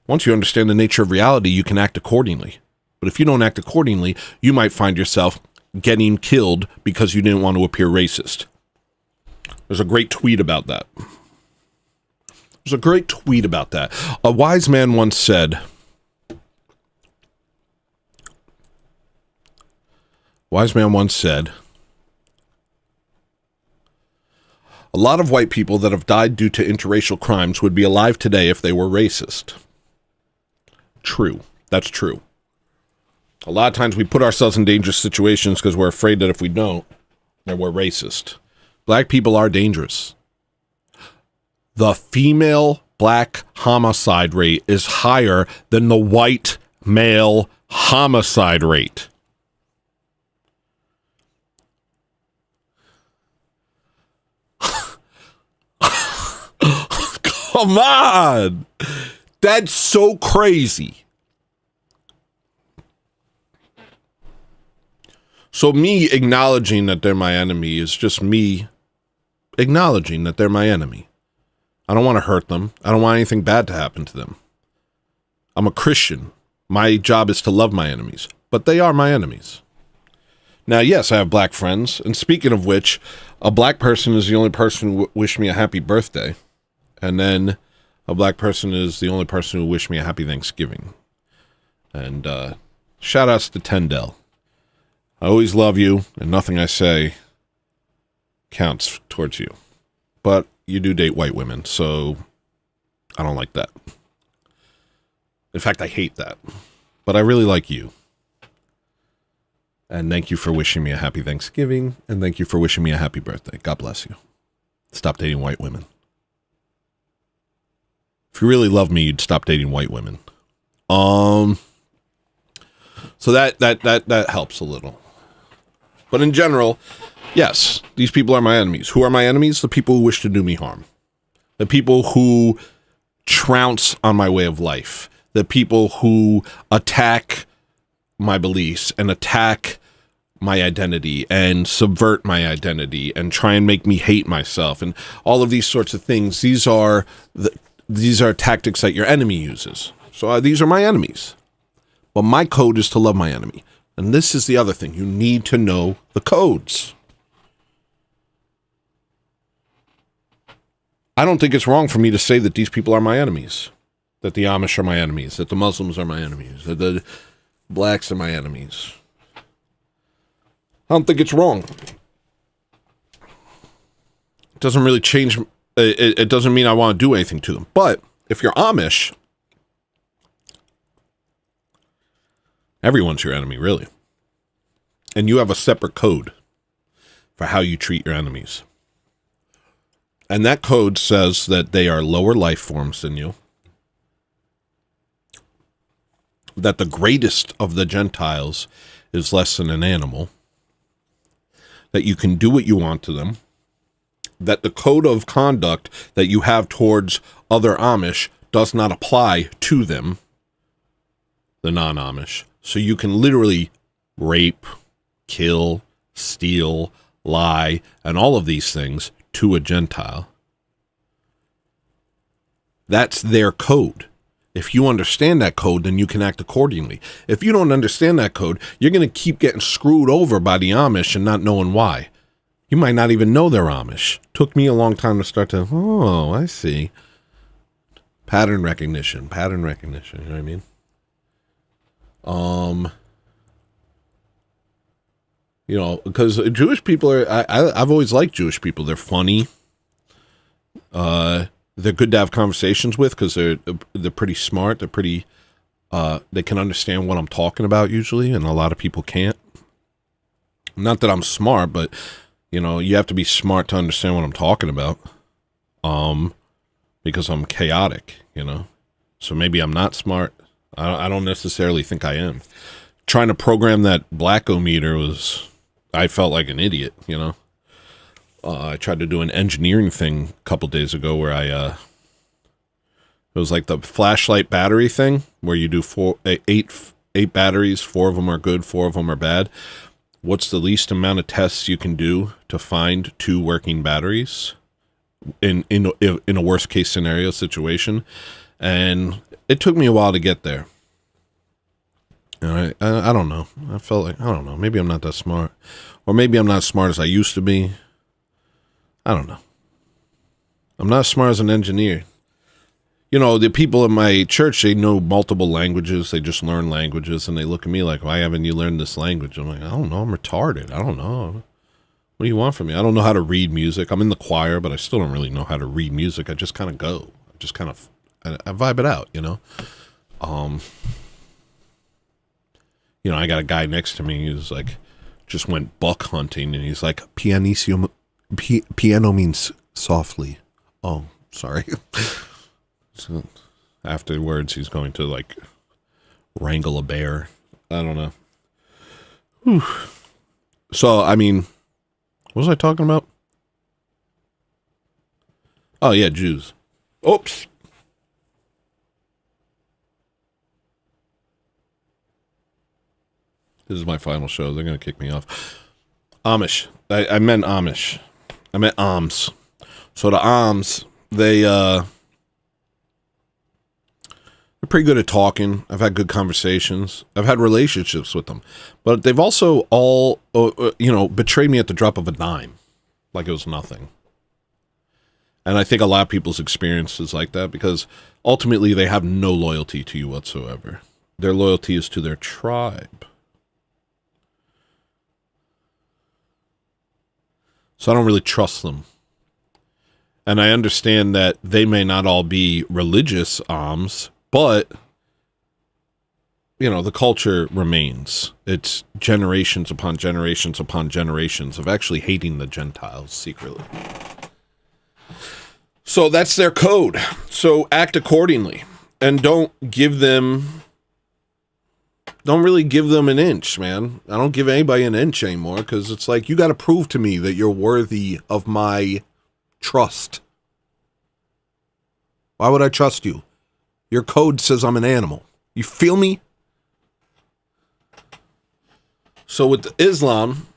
Once you understand the nature of reality, you can act accordingly. But if you don't act accordingly, you might find yourself getting killed because you didn't want to appear racist. There's a great tweet about that. A wise man once said, a lot of white people that have died due to interracial crimes would be alive today if they were racist. True. That's true. A lot of times we put ourselves in dangerous situations because we're afraid that if we don't, then we're racist. Black people are dangerous. The female black homicide rate is higher than the white male homicide rate. Come on! That's so crazy. So me acknowledging that they're my enemy is just me acknowledging that they're my enemy. I don't want to hurt them. I don't want anything bad to happen to them. I'm a Christian. My job is to love my enemies, but they are my enemies. Now, yes, I have black friends, and speaking of which, a black person is the only person who wished me a happy birthday, and then a black person is the only person who wished me a happy Thanksgiving. And shout outs to Tendell. I always love you, and nothing I say counts towards you. But you do date white women, so I don't like that. In fact, I hate that. But I really like you. And thank you for wishing me a happy Thanksgiving. And thank you for wishing me a happy birthday. God bless you. Stop dating white women. If you really love me, you'd stop dating white women. So that helps a little. But in general, yes, these people are my enemies. Who are my enemies? The people who wish to do me harm. The people who trounce on my way of life. The people who attack my beliefs and attack my identity and subvert my identity and try and make me hate myself and all of these sorts of things. These are tactics that your enemy uses. So these are my enemies. But my code is to love my enemy. And this is the other thing. You need to know the codes. I don't think it's wrong for me to say that these people are my enemies. That the Amish are my enemies. That the Muslims are my enemies. That the blacks are my enemies. I don't think it's wrong. It doesn't really change. It doesn't mean I want to do anything to them. But if you're Amish, everyone's your enemy, really. And you have a separate code for how you treat your enemies. And that code says that they are lower life forms than you. That the greatest of the Gentiles is less than an animal. That you can do what you want to them. That the code of conduct that you have towards other Amish does not apply to them, the non-Amish. So you can literally rape, kill, steal, lie, and all of these things to a Gentile. That's their code. If you understand that code, then you can act accordingly. If you don't understand that code, you're going to keep getting screwed over by the Amish and not knowing why. You might not even know they're Amish. Took me a long time to start to, oh, I see. Pattern recognition, you know what I mean? You know, because Jewish people are, I've always liked Jewish people. They're funny. They're good to have conversations with because they're pretty smart. They're pretty, they can understand what I'm talking about usually, and a lot of people can't. Not that I'm smart, but, you know, you have to be smart to understand what I'm talking about. Because I'm chaotic, you know. So maybe I'm not smart. I don't necessarily think I am. Trying to program that Blackometer was, I felt like an idiot, you know. I tried to do an engineering thing a couple days ago where it was like the flashlight battery thing where you do eight batteries, 4 of them are good, 4 of them are bad. What's the least amount of tests you can do to find 2 working batteries in a worst case scenario situation? And it took me a while to get there. And I don't know. I felt like, I don't know. Maybe I'm not that smart. Or maybe I'm not as smart as I used to be. I don't know. I'm not as smart as an engineer. You know, the people in my church, they know multiple languages. They just learn languages. And they look at me like, why haven't you learned this language? I'm like, I don't know. I'm retarded. I don't know. What do you want from me? I don't know how to read music. I'm in the choir, but I still don't really know how to read music. I just kind of go. I just kind of, I vibe it out, you know? You know, I got a guy next to me who's like, just went buck hunting, and he's like, piano means softly. Oh, sorry. So afterwards, he's going to like wrangle a bear. I don't know. Whew. So, I mean, what was I talking about? Oh, yeah, Jews. Oops. This is my final show. They're going to kick me off. Amish. I meant Amish. I meant Ams. So the Ams, they're pretty good at talking. I've had good conversations. I've had relationships with them. But they've also all, betrayed me at the drop of a dime. Like it was nothing. And I think a lot of people's experience is like that because ultimately they have no loyalty to you whatsoever. Their loyalty is to their tribe. So I don't really trust them. And I understand that they may not all be religious but, you know, the culture remains. It's generations upon generations upon generations of actually hating the Gentiles secretly. So that's their code. So act accordingly. And don't really give them an inch, man. I don't give anybody an inch anymore, because it's like, you got to prove to me that you're worthy of my trust. Why would I trust you? Your code says I'm an animal. You feel me? So with Islam,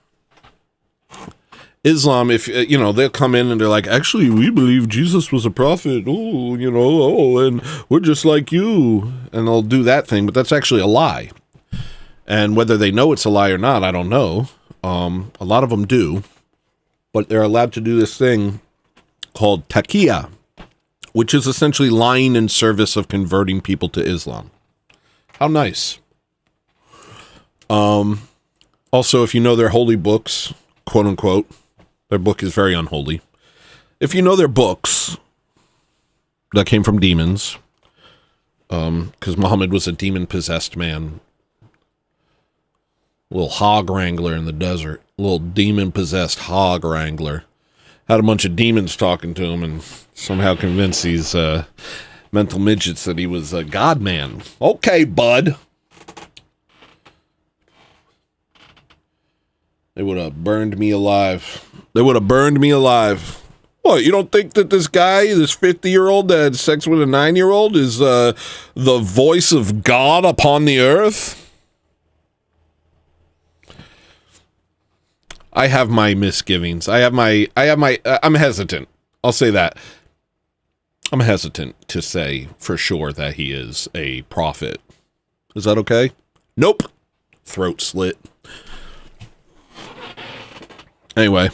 if, you know, they'll come in and they're like, actually, we believe Jesus was a prophet. Oh, you know, and we're just like you. And they'll do that thing, but that's actually a lie. And whether they know it's a lie or not, I don't know. A lot of them do. But they're allowed to do this thing called taqiyya, which is essentially lying in service of converting people to Islam. How nice. Also, if you know their holy books, quote unquote, their book is very unholy. If you know their books that came from demons, because Muhammad was a demon-possessed man, little hog wrangler in the desert, little demon-possessed hog wrangler, had a bunch of demons talking to him and somehow convinced these mental midgets that he was a god man. Okay, bud. They would have burned me alive. They would have burned me alive. What, you don't think that this guy, this 50-year-old that had sex with a 9-year-old is the voice of God upon the earth? I have my misgivings. I'm hesitant. I'll say that. I'm hesitant to say for sure that he is a prophet. Is that okay? Nope. Throat slit. Anyway,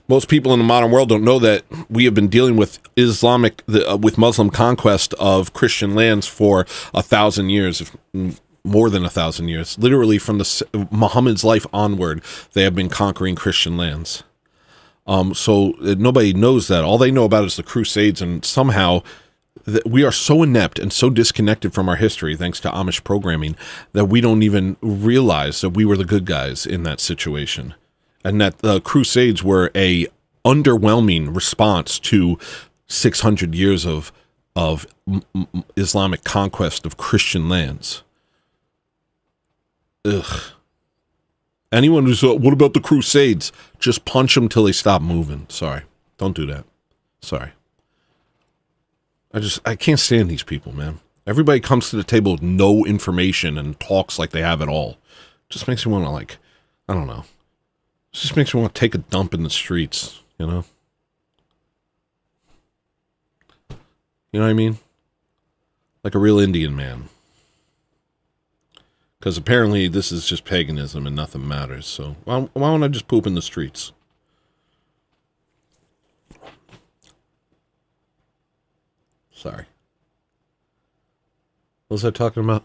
most people in the modern world don't know that we have been dealing with with Muslim conquest of Christian lands for 1,000 years, if more than 1,000 years. Literally from Muhammad's life onward, they have been conquering Christian lands. So nobody knows that. All they know about is the Crusades, and somehow we are so inept and so disconnected from our history, thanks to Amish programming, that we don't even realize that we were the good guys in that situation. And that the Crusades were a underwhelming response to 600 years of Islamic conquest of Christian lands. Ugh. Anyone who's, what about the Crusades? Just punch them till they stop moving. Sorry. Don't do that. Sorry. I can't stand these people, man. Everybody comes to the table with no information and talks like they have it all. Just makes me want to, like, I don't know. It just makes me want to take a dump in the streets, you know? You know what I mean? Like a real Indian man. Because apparently this is just paganism and nothing matters, so why don't I just poop in the streets? Sorry. What was I talking about?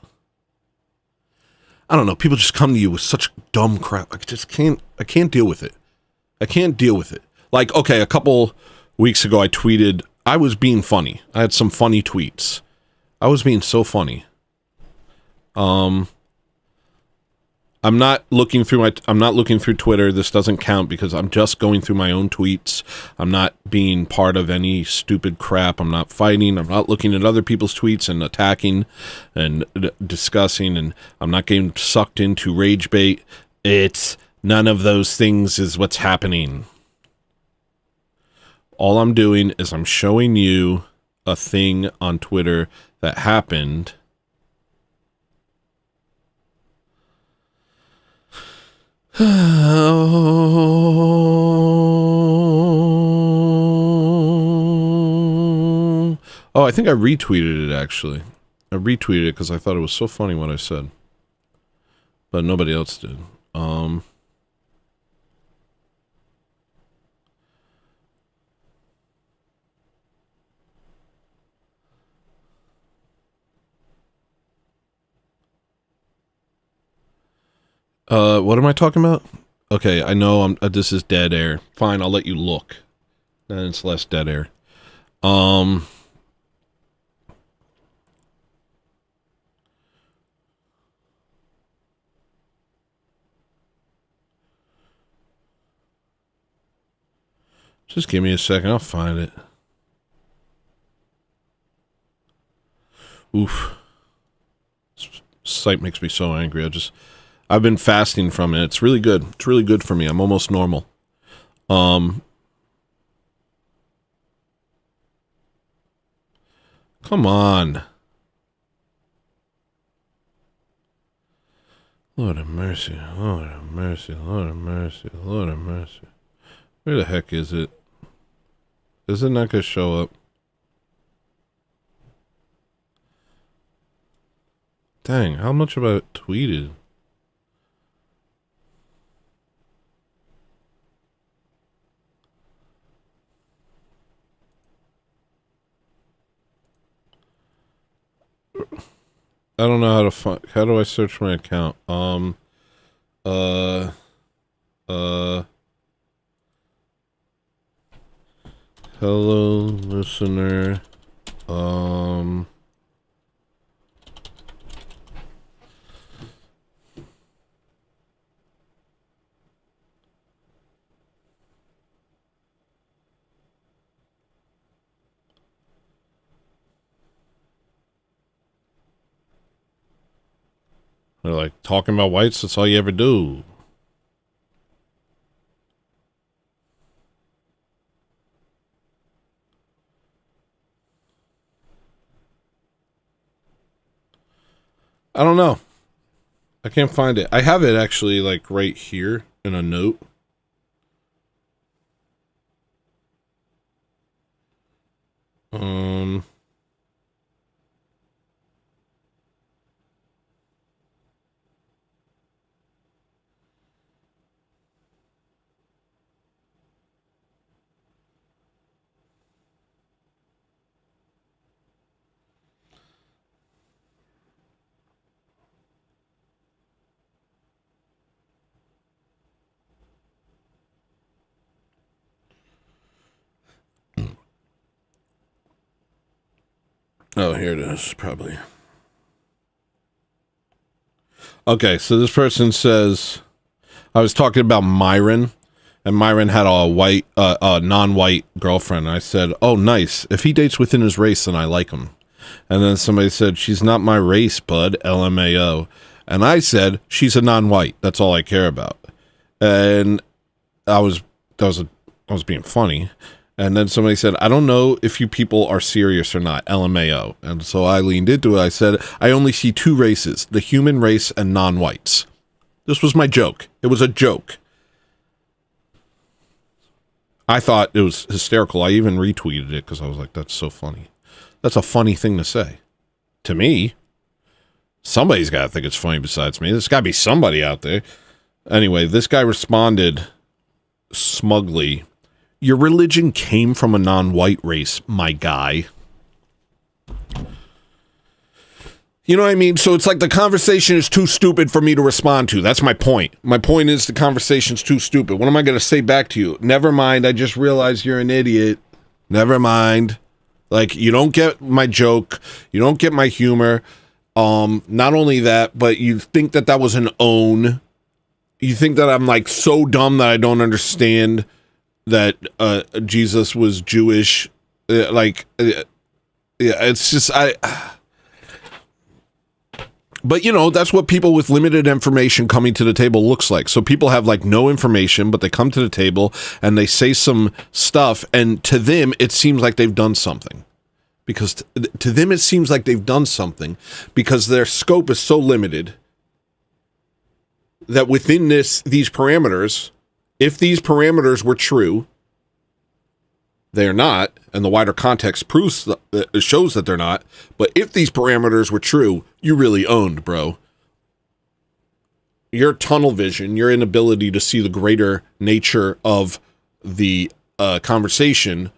I don't know. People just come to you with such dumb crap. I can't deal with it. I can't deal with it. Like, okay, a couple weeks ago I tweeted, I was being funny. I had some funny tweets. I was being so funny. I'm not looking through Twitter. This doesn't count because I'm just going through my own tweets. I'm not being part of any stupid crap. I'm not fighting. I'm not looking at other people's tweets and attacking and discussing, and I'm not getting sucked into rage bait. It's none of those things is what's happening. All I'm doing is I'm showing you a thing on Twitter that happened. Oh, I think I retweeted it, actually. I retweeted it because I thought it was so funny what I said. But nobody else did. What am I talking about? Okay, I know this is dead air. Fine, I'll let you look. Then it's less dead air. Just give me a second, I'll find it. Oof. This site makes me so angry. I've been fasting from it. It's really good. It's really good for me. I'm almost normal. Come on. Lord have mercy. Lord have mercy. Lord have mercy. Lord have mercy. Where the heck is it? Is it not going to show up? Dang, how much have I tweeted? I don't know how to find. How do I search my account? Hello, listener. They're like, talking about whites, that's all you ever do. I don't know. I can't find it. I have it actually like right here in a note. Oh, here it is, probably. Okay, so this person says, I was talking about Myron, and Myron had a non-white girlfriend. I said, oh, nice. If he dates within his race, then I like him. And then somebody said, she's not my race, bud, LMAO. And I said, she's a non-white. That's all I care about. And I was being funny. And then somebody said, I don't know if you people are serious or not, LMAO. And so I leaned into it. I said, I only see two races, the human race and non-whites. This was my joke. It was a joke. I thought it was hysterical. I even retweeted it because I was like, that's so funny. That's a funny thing to say. To me, somebody's got to think it's funny besides me. There's got to be somebody out there. Anyway, this guy responded smugly, your religion came from a non-white race, my guy. You know what I mean? So it's like the conversation is too stupid for me to respond to. That's my point. My point is the conversation's too stupid. What am I going to say back to you? Never mind. I just realized you're an idiot. Never mind. Like, you don't get my joke. You don't get my humor. Not only that, but you think that was an own. You think that I'm like so dumb that I don't understand that Jesus was Jewish. Yeah, it's just but you know, that's what people with limited information coming to the table looks like. So people have like no information, but they come to the table and they say some stuff, and to them it seems like they've done something. Because to them it seems like they've done something because their scope is so limited that within these parameters, if these parameters were true, they're not, and the wider context shows that they're not, but if these parameters were true, you really owned, bro. Your tunnel vision, your inability to see the greater nature of the conversation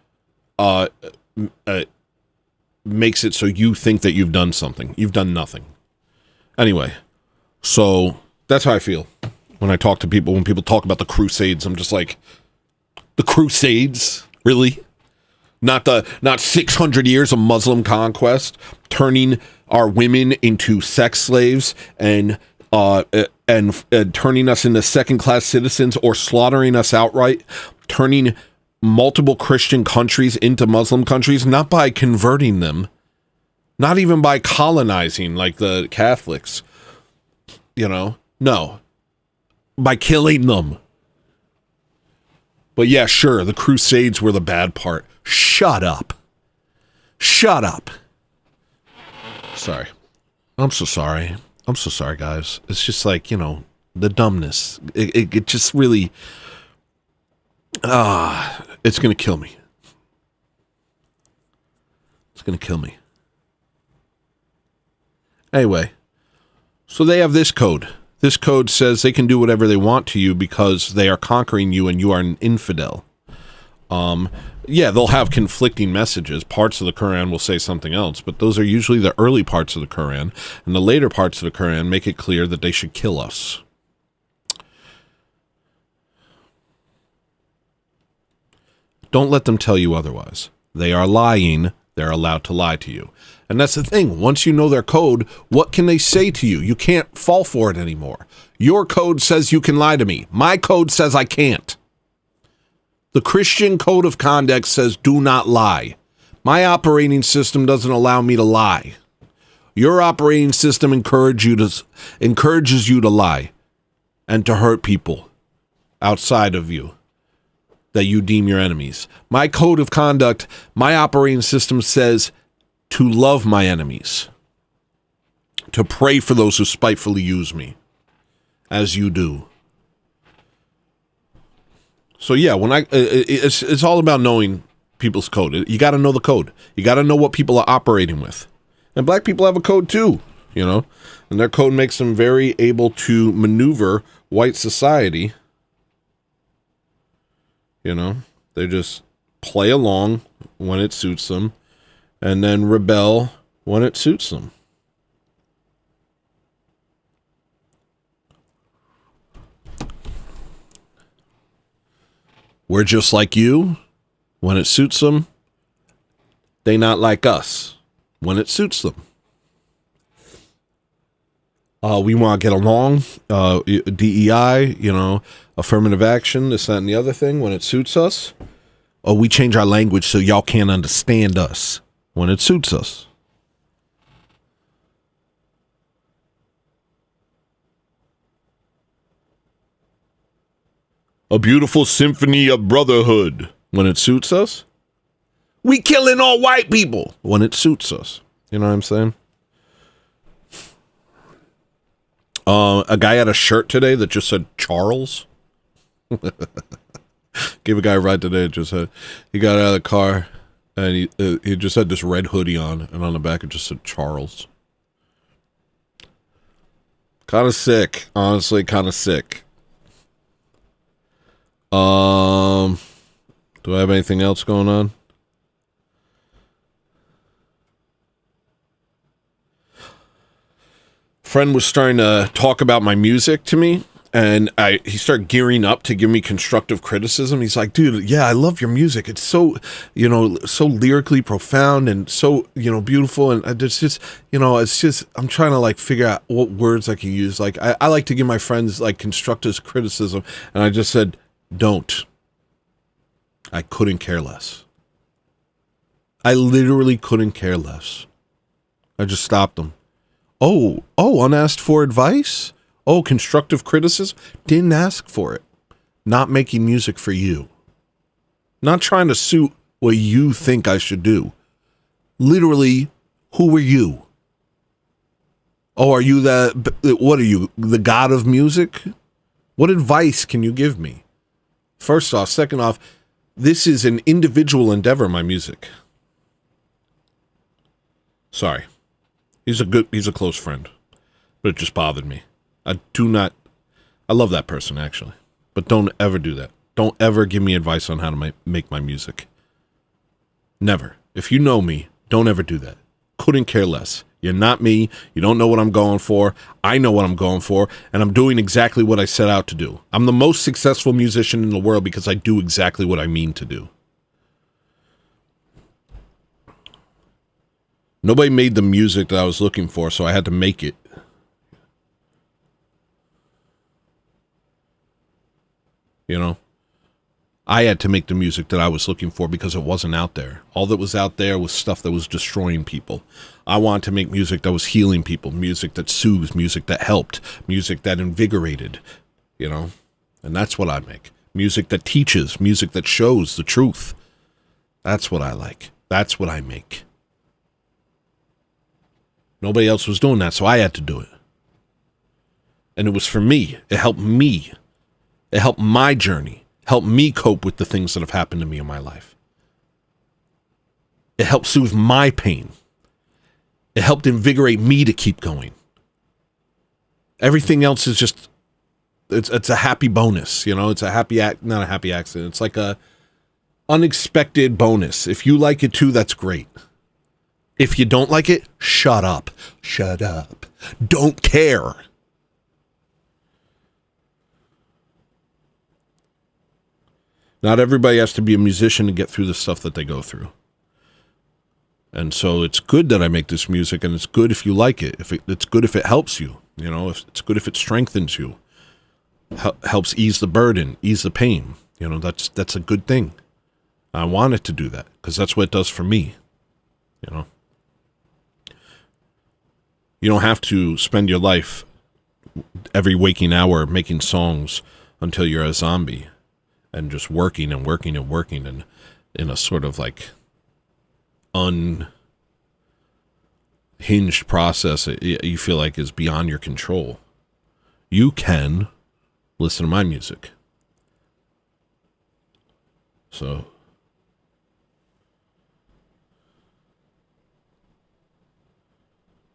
makes it so you think that you've done something. You've done nothing. Anyway, so that's how I feel. when I talk to people, when people talk about the Crusades, I'm just like, the Crusades? Really? Not 600 years of Muslim conquest, turning our women into sex slaves and turning us into second-class citizens or slaughtering us outright, turning multiple Christian countries into Muslim countries, not by converting them, not even by colonizing like the Catholics, no, by killing them. But yeah, sure, the Crusades were the bad part. Shut up. Sorry. I'm so sorry, guys. It's just like, the dumbness. It just really, it's going to kill me. It's going to kill me. Anyway, so they have this code. This code says they can do whatever they want to you because they are conquering you and you are an infidel. Yeah, they'll have conflicting messages. Parts of the Quran will say something else, but those are usually the early parts of the Quran, and the later parts of the Quran make it clear that they should kill us. Don't let them tell you otherwise. They are lying. They're allowed to lie to you. And that's the thing. Once you know their code, what can they say to you? You can't fall for it anymore. Your code says you can lie to me. My code says I can't. The Christian code of conduct says do not lie. My operating system doesn't allow me to lie. Your operating system encourages you to lie and to hurt people outside of you that you deem your enemies. My code of conduct, my operating system says to love my enemies, to pray for those who spitefully use me, as you do. So yeah, it's all about knowing people's code. You got to know the code. You got to know what people are operating with. And black people have a code too, and their code makes them very able to maneuver white society. They just play along when it suits them and then rebel when it suits them. We're just like you when it suits them. They not like us when it suits them. We want to get along, DEI, affirmative action, this, that, and the other thing when it suits us. We change our language so y'all can't understand us when it suits us. A beautiful symphony of brotherhood when it suits us. We killing all white people when it suits us. You know what I'm saying? A guy had a shirt today that just said Charles. Gave a guy a ride today. It just said, he got out of the car and he just had this red hoodie on, and on the back it just said Charles. Kind of sick, honestly, kind of sick. Do I have anything else going on? Friend was starting to talk about my music to me, and he started gearing up to give me constructive criticism. He's like, dude, yeah, I love your music. It's so, so lyrically profound and so, beautiful. And it's just, I'm trying to like figure out what words I can use. Like, I like to give my friends like constructive criticism. And I just said, don't. I couldn't care less. I literally couldn't care less. I just stopped him. Oh, unasked for advice? Oh, constructive criticism? Didn't ask for it. Not making music for you. Not trying to suit what you think I should do. Literally, who are you? Oh, are you what are you, the god of music? What advice can you give me? First off. Second off, this is an individual endeavor, my music. Sorry. He's a close friend, but it just bothered me. I love that person, actually, but don't ever do that. Don't ever give me advice on how to make my music. Never. If you know me, don't ever do that. Couldn't care less. You're not me. You don't know what I'm going for. I know what I'm going for, and I'm doing exactly what I set out to do. I'm the most successful musician in the world because I do exactly what I mean to do. Nobody made the music that I was looking for, so I had to make it. You know? I had to make the music that I was looking for because it wasn't out there. All that was out there was stuff that was destroying people. I wanted to make music that was healing people, music that soothed, music that helped, music that invigorated, you know? And that's what I make. Music that teaches, music that shows the truth. That's what I like. That's what I make. Nobody else was doing that, so I had to do it. And it was for me. It helped me. It helped my journey. Helped me cope with the things that have happened to me in my life. It helped soothe my pain. It helped invigorate me to keep going. Everything else is just, it's a happy bonus, you know? It's a happy not a happy accident. It's like a unexpected bonus. If you like it too, that's great. If you don't like it, shut up. Shut up. Don't care. Not everybody has to be a musician to get through the stuff that they go through. And so it's good that I make this music, and it's good if you like it. It's good if it helps you. You know, it's good if it strengthens you. Helps ease the burden, ease the pain. You know, that's a good thing. I want it to do that because that's what it does for me. You know. You don't have to spend your life every waking hour making songs until you're a zombie and just working and working and working and in a sort of like unhinged process you feel like is beyond your control. You can listen to my music. So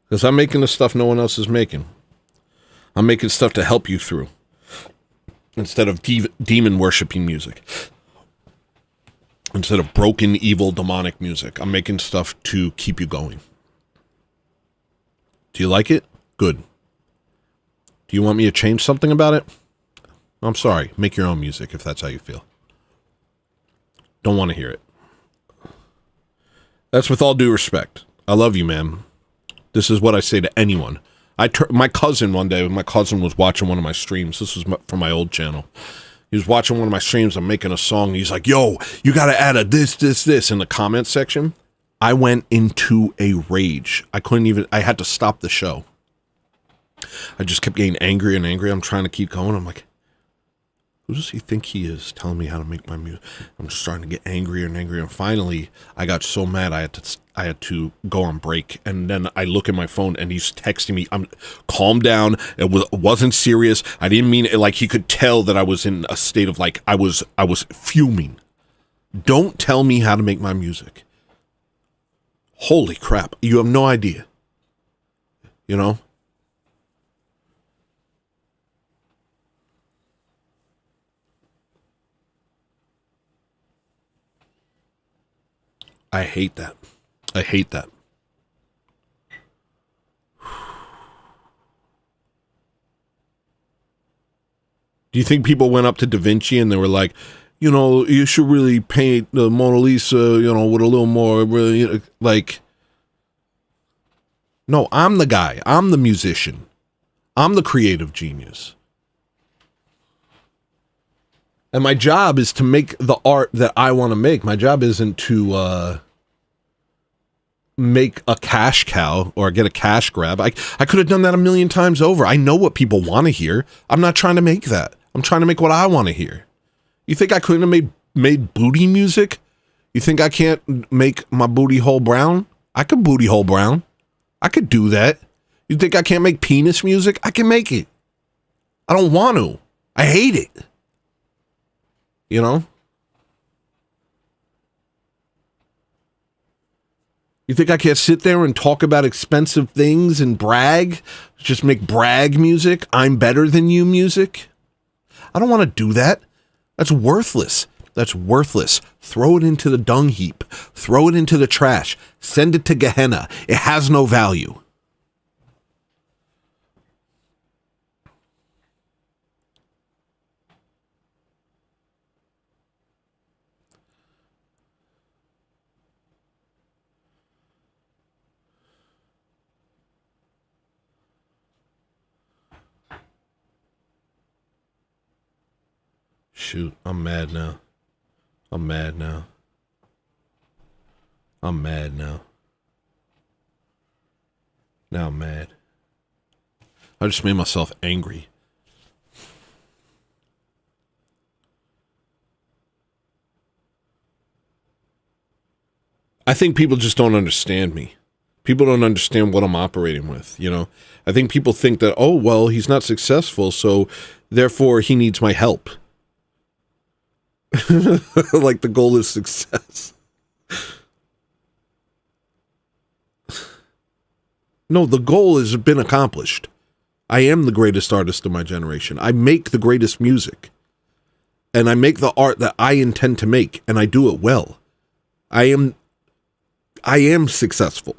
because I'm making the stuff no one else is making. I'm making stuff to help you through. Instead of demon worshiping music. Instead of broken, evil, demonic music. I'm making stuff to keep you going. Do you like it? Good. Do you want me to change something about it? I'm sorry. Make your own music if that's how you feel. Don't want to hear it. That's with all due respect. I love you, man. This is what I say to anyone. My cousin one day, my cousin was watching one of my streams. This was from my old channel. He was watching one of my streams. I'm making a song. He's like, yo, you got to add a this in the comment section. I went into a rage. I had to stop the show. I just kept getting angry and angry. I'm trying to keep going. I'm like, who does he think he is telling me how to make my music? I'm just starting to get angrier and angrier. And finally, I got so mad I had to go on break. And then I look at my phone and he's texting me. Calm down. It wasn't serious. I didn't mean it. Like he could tell that I was in a state of like I was fuming. Don't tell me how to make my music. Holy crap. You have no idea. You know? I hate that. I hate that. Do you think people went up to Da Vinci and they were like, you know, you should really paint the Mona Lisa, you know, with a little more, really, like, no, I'm the guy. I'm the musician. I'm the creative genius. And my job is to make the art that I want to make. My job isn't to make a cash cow or get a cash grab. I could have done that a million times over. I know what people want to hear. I'm not trying to make that. I'm trying to make what I want to hear. You think I couldn't have made booty music? You think I can't make my booty hole brown? I could booty hole brown. I could do that. You think I can't make penis music? I can make it. I don't want to. I hate it. You know? You think I can't sit there and talk about expensive things and brag? Just make brag music? I'm better than you music? I don't want to do that. That's worthless. that's worthless. Throw it into the dung heap. Throw it into the trash. Send it to Gehenna. It has no value. Shoot, I'm mad now. I'm mad now. I'm mad now. Now I'm mad. I just made myself angry. I think people just don't understand me. People don't understand what I'm operating with, you know? I think people think that, oh, well, he's not successful, so therefore he needs my help. Like the goal is success. No, the goal has been accomplished. I am the greatest artist of my generation. I make the greatest music. And I make the art that I intend to make, and I do it well. I am successful.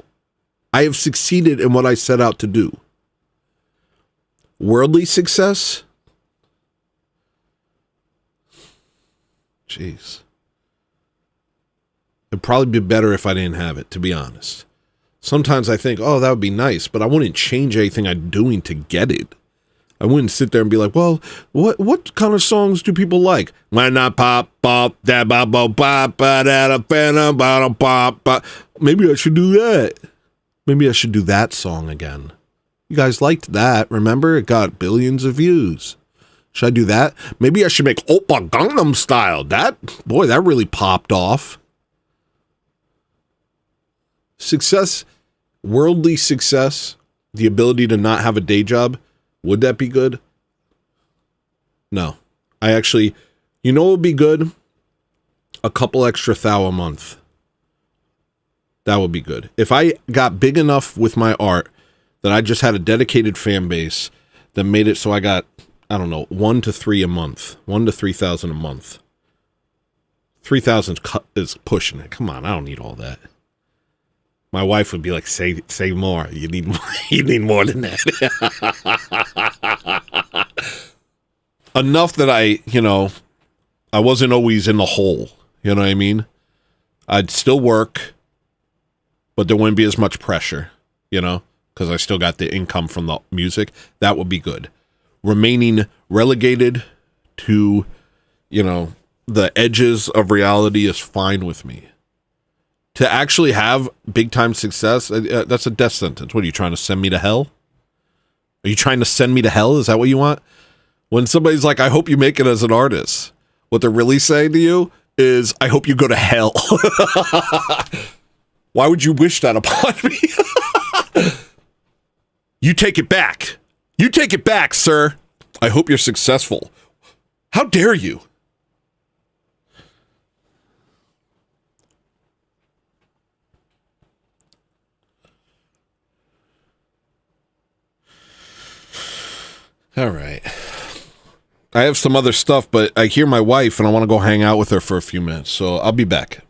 I have succeeded in what I set out to do. Worldly success? Jeez. It'd probably be better if I didn't have it, to be honest. Sometimes I think, oh, that would be nice, but I wouldn't change anything I'm doing to get it. I wouldn't sit there and be like, well, what kind of songs do people like? When I pop, pop, da ba ba ba ba da da ba ba ba. Maybe I should do that. Maybe I should do that song again. You guys liked that, remember? It got billions of views. Should I do that? Maybe I should make Oppa Gangnam Style. That really popped off. Success, worldly success, the ability to not have a day job, would that be good? No. I actually, you know what would be good? A couple extra thou a month. That would be good. If I got big enough with my art that I just had a dedicated fan base that made it so I got, I don't know, 1 to 3 a month. 1 to 3,000 a month. 3,000 is pushing it. Come on, I don't need all that. My wife would be like, say more. You need more. You need more than that. Enough that I wasn't always in the hole. You know what I mean? I'd still work, but there wouldn't be as much pressure, because I still got the income from the music. That would be good. Remaining relegated to, the edges of reality is fine with me. To actually have big time success, that's a death sentence. What are you trying to send me to hell? Are you trying to send me to hell? Is that what you want? When somebody's like, I hope you make it as an artist, what they're really saying to you is, I hope you go to hell. Why would you wish that upon me? You take it back. You take it back, sir. I hope you're successful. How dare you? All right. I have some other stuff, but I hear my wife and I want to go hang out with her for a few minutes, so I'll be back.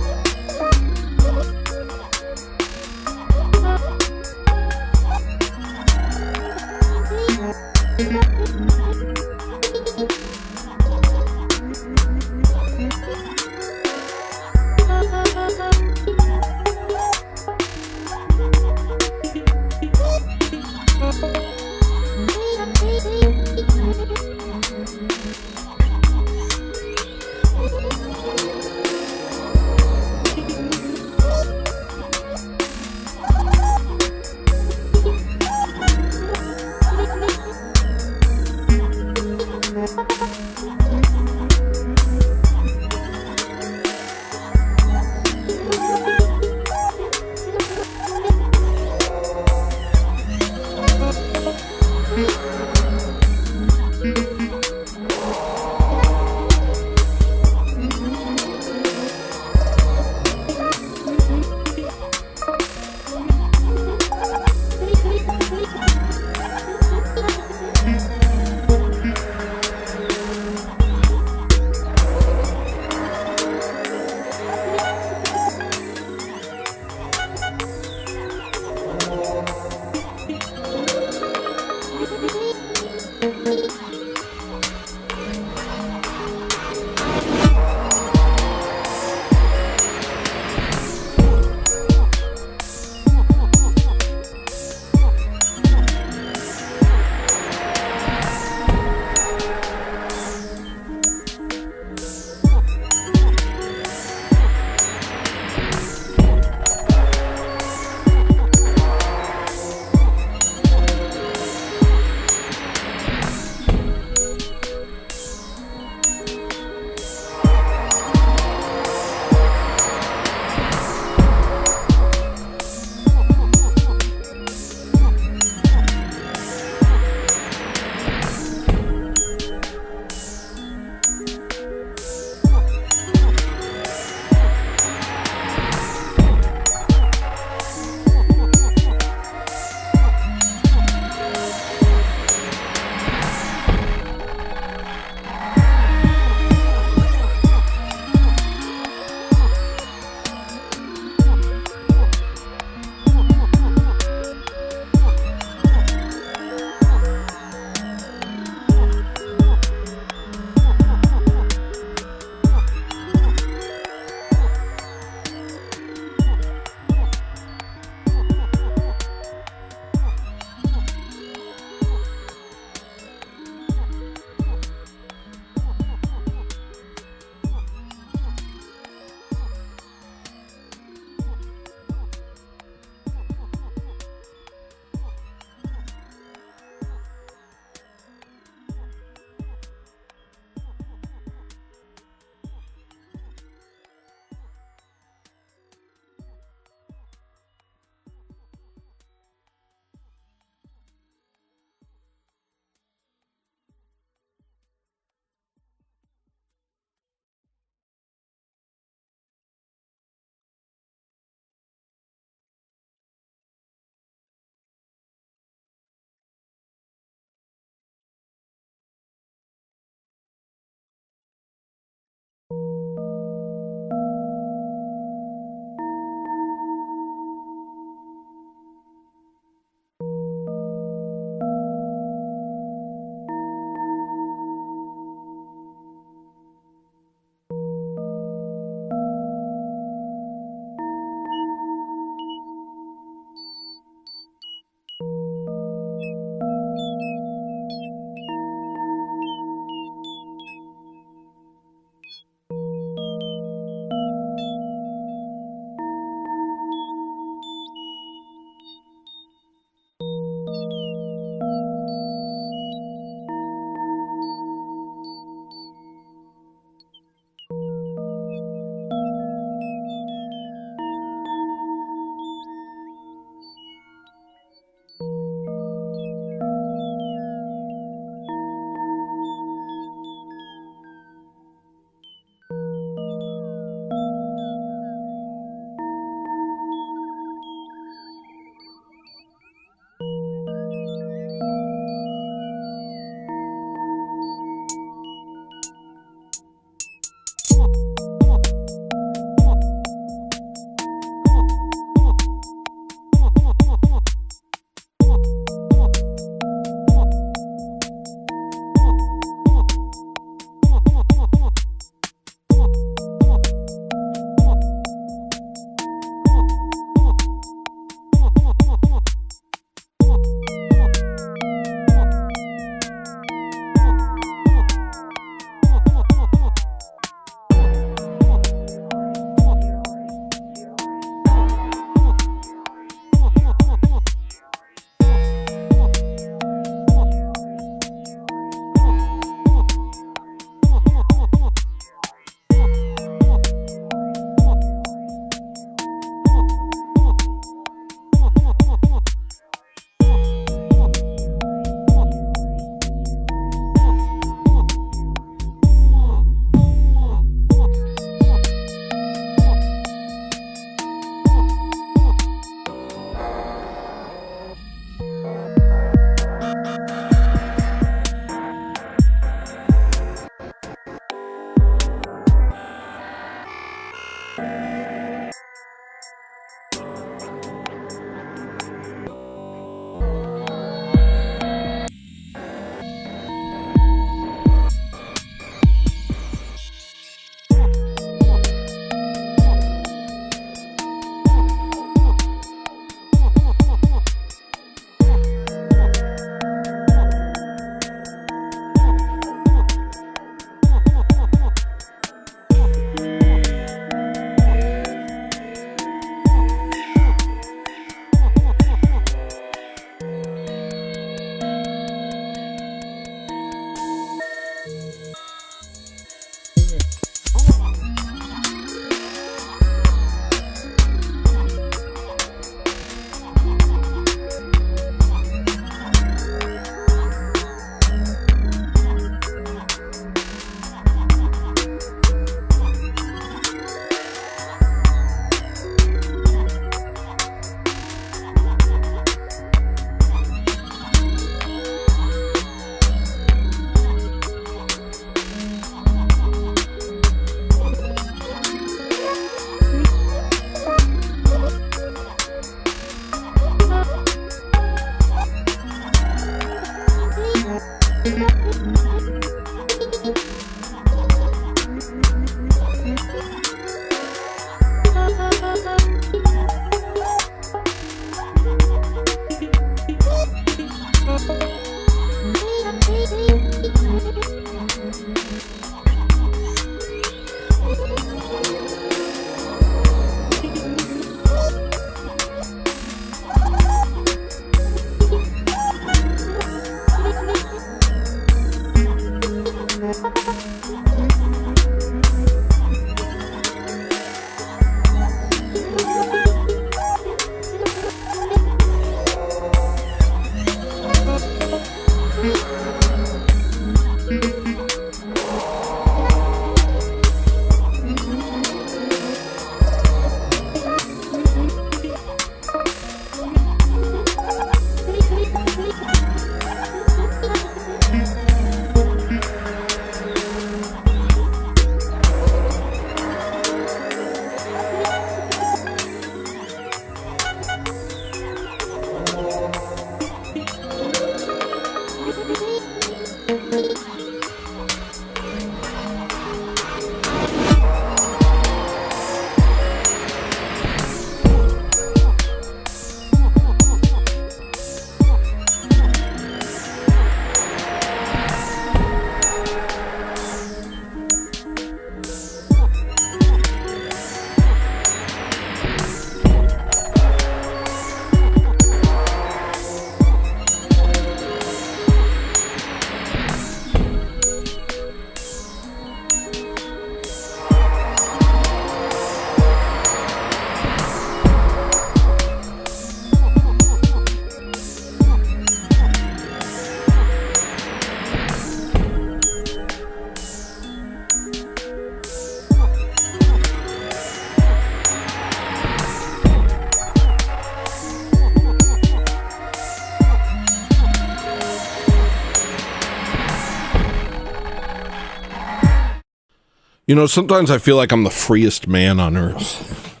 You know, sometimes I feel like I'm the freest man on earth.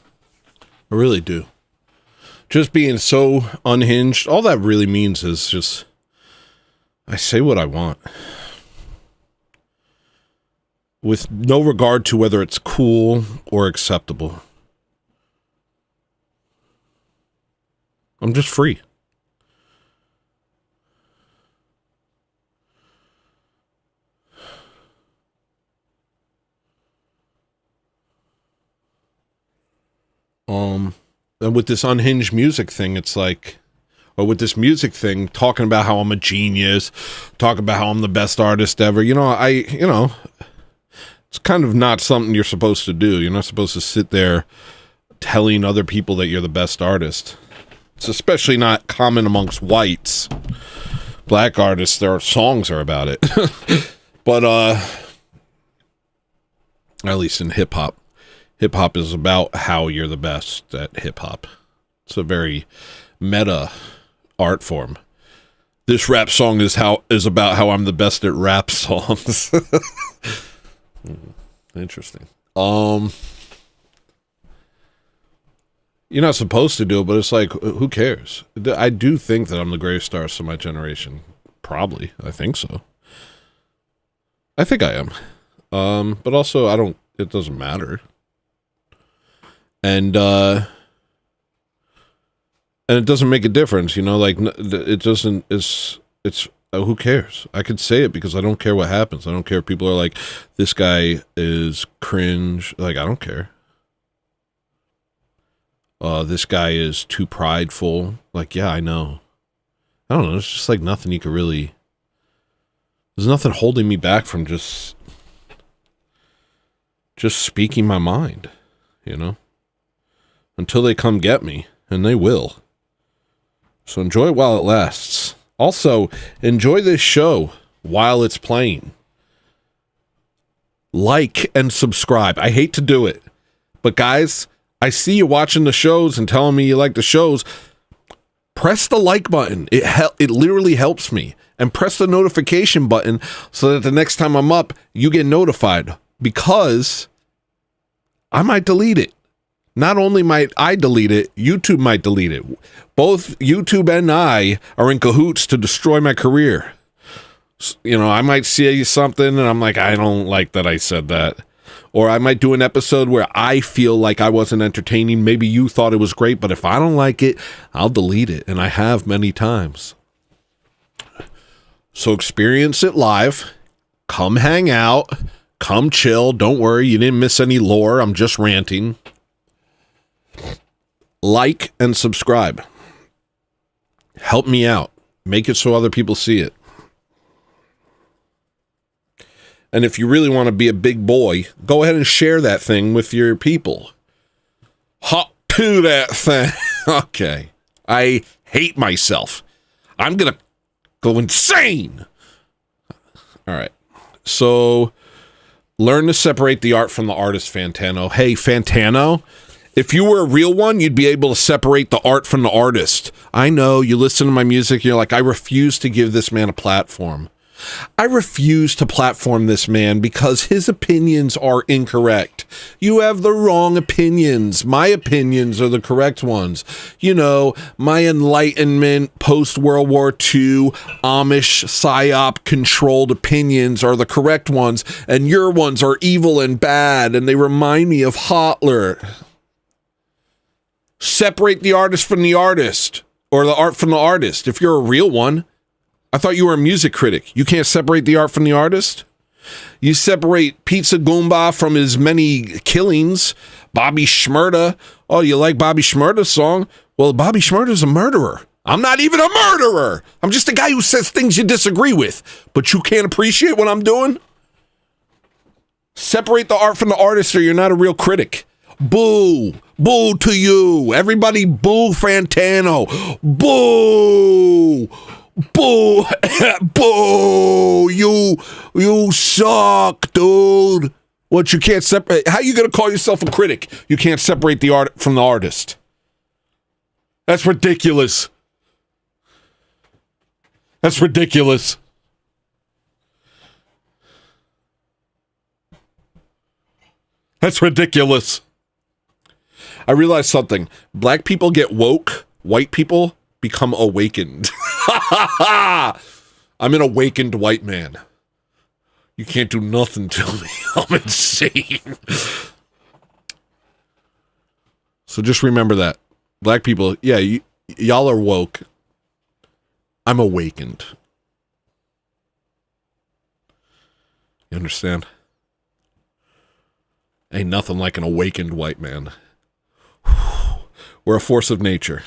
I really do. Just being so unhinged, all that really means is just, I say what I want. With no regard to whether it's cool or acceptable. I'm just free. And with this unhinged music thing, it's like, or with this music thing, talking about how I'm a genius, talking about how I'm the best artist ever, it's kind of not something you're supposed to do. You're not supposed to sit there telling other people that you're the best artist. It's especially not common amongst whites. Black artists, their songs are about it. But, at least in hip-hop. Hip-hop is about how you're the best at hip-hop. It's a very meta art form. This rap song is about how I'm the best at rap songs. Interesting. You're not supposed to do it, but it's like, who cares? I do think that I'm the greatest artist of my generation. Probably. I think so. I think I am. But also, it doesn't matter. And it doesn't make a difference, like, it doesn't, it's who cares? I could say it because I don't care what happens. I don't care if people are like, this guy is cringe. Like, I don't care. This guy is too prideful. Like, yeah, I know. I don't know. It's just like nothing you could really, there's nothing holding me back from just speaking my mind, until they come get me, and they will. So enjoy it while it lasts. Also, enjoy this show while it's playing. Like and subscribe. I hate to do it, but guys, I see you watching the shows and telling me you like the shows. Press the like button. It literally helps me. And press the notification button so that the next time I'm up, you get notified. Because I might delete it. Not only might I delete it, YouTube might delete it. Both YouTube and I are in cahoots to destroy my career. I might see something and I'm like, I don't like that I said that. Or I might do an episode where I feel like I wasn't entertaining. Maybe you thought it was great, but if I don't like it, I'll delete it. And I have many times. So experience it live. Come hang out. Come chill. Don't worry, you didn't miss any lore. I'm just ranting. Like and subscribe. Help me out. Make it so other people see it. And if you really want to be a big boy, go ahead and share that thing with your people. Hop to that thing. Okay. I hate myself. I'm going to go insane. All right. So, learn to separate the art from the artist, Fantano. Hey, Fantano, if you were a real one, you'd be able to separate the art from the artist. I know, you listen to my music, you're like, I refuse to give this man a platform. I refuse to platform this man because his opinions are incorrect. You have the wrong opinions. My opinions are the correct ones. My Enlightenment, post-World War II, Amish, PSYOP controlled opinions are the correct ones, and your ones are evil and bad, and they remind me of Hitler. Separate the artist from the artist, or the art from the artist. If you're a real one, I thought you were a music critic. You can't separate the art from the artist? You separate Pizza Goomba from his many killings. Bobby Shmurda. Oh, you like Bobby Shmurda's song? Well, Bobby Shmurda's a murderer. I'm not even a murderer. I'm just a guy who says things you disagree with. But you can't appreciate what I'm doing? Separate the art from the artist or you're not a real critic. Boo. Boo to you. Everybody boo Fantano. Boo. Boo. Boo. You suck, dude. What, you can't separate? How you going to call yourself a critic? You can't separate the art from the artist. That's ridiculous. That's ridiculous. That's ridiculous. I realized something. Black people get woke. White people become awakened. I'm an awakened white man. You can't do nothing to me. I'm insane. So just remember that. Black people, yeah, y'all are woke. I'm awakened. You understand? Ain't nothing like an awakened white man. We're a force of nature.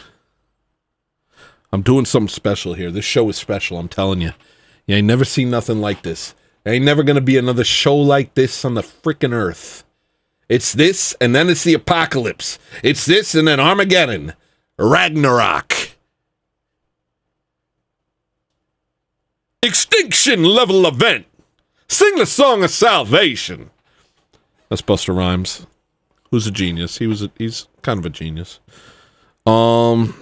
I'm doing something special here. This show is special, I'm telling you. You ain't never seen nothing like this. There ain't never gonna be another show like this on the frickin' earth. It's this, and then it's the apocalypse. It's this, and then Armageddon. Ragnarok. Extinction level event. Sing the song of salvation. That's Busta Rhymes, who's a genius. He's kind of a genius. The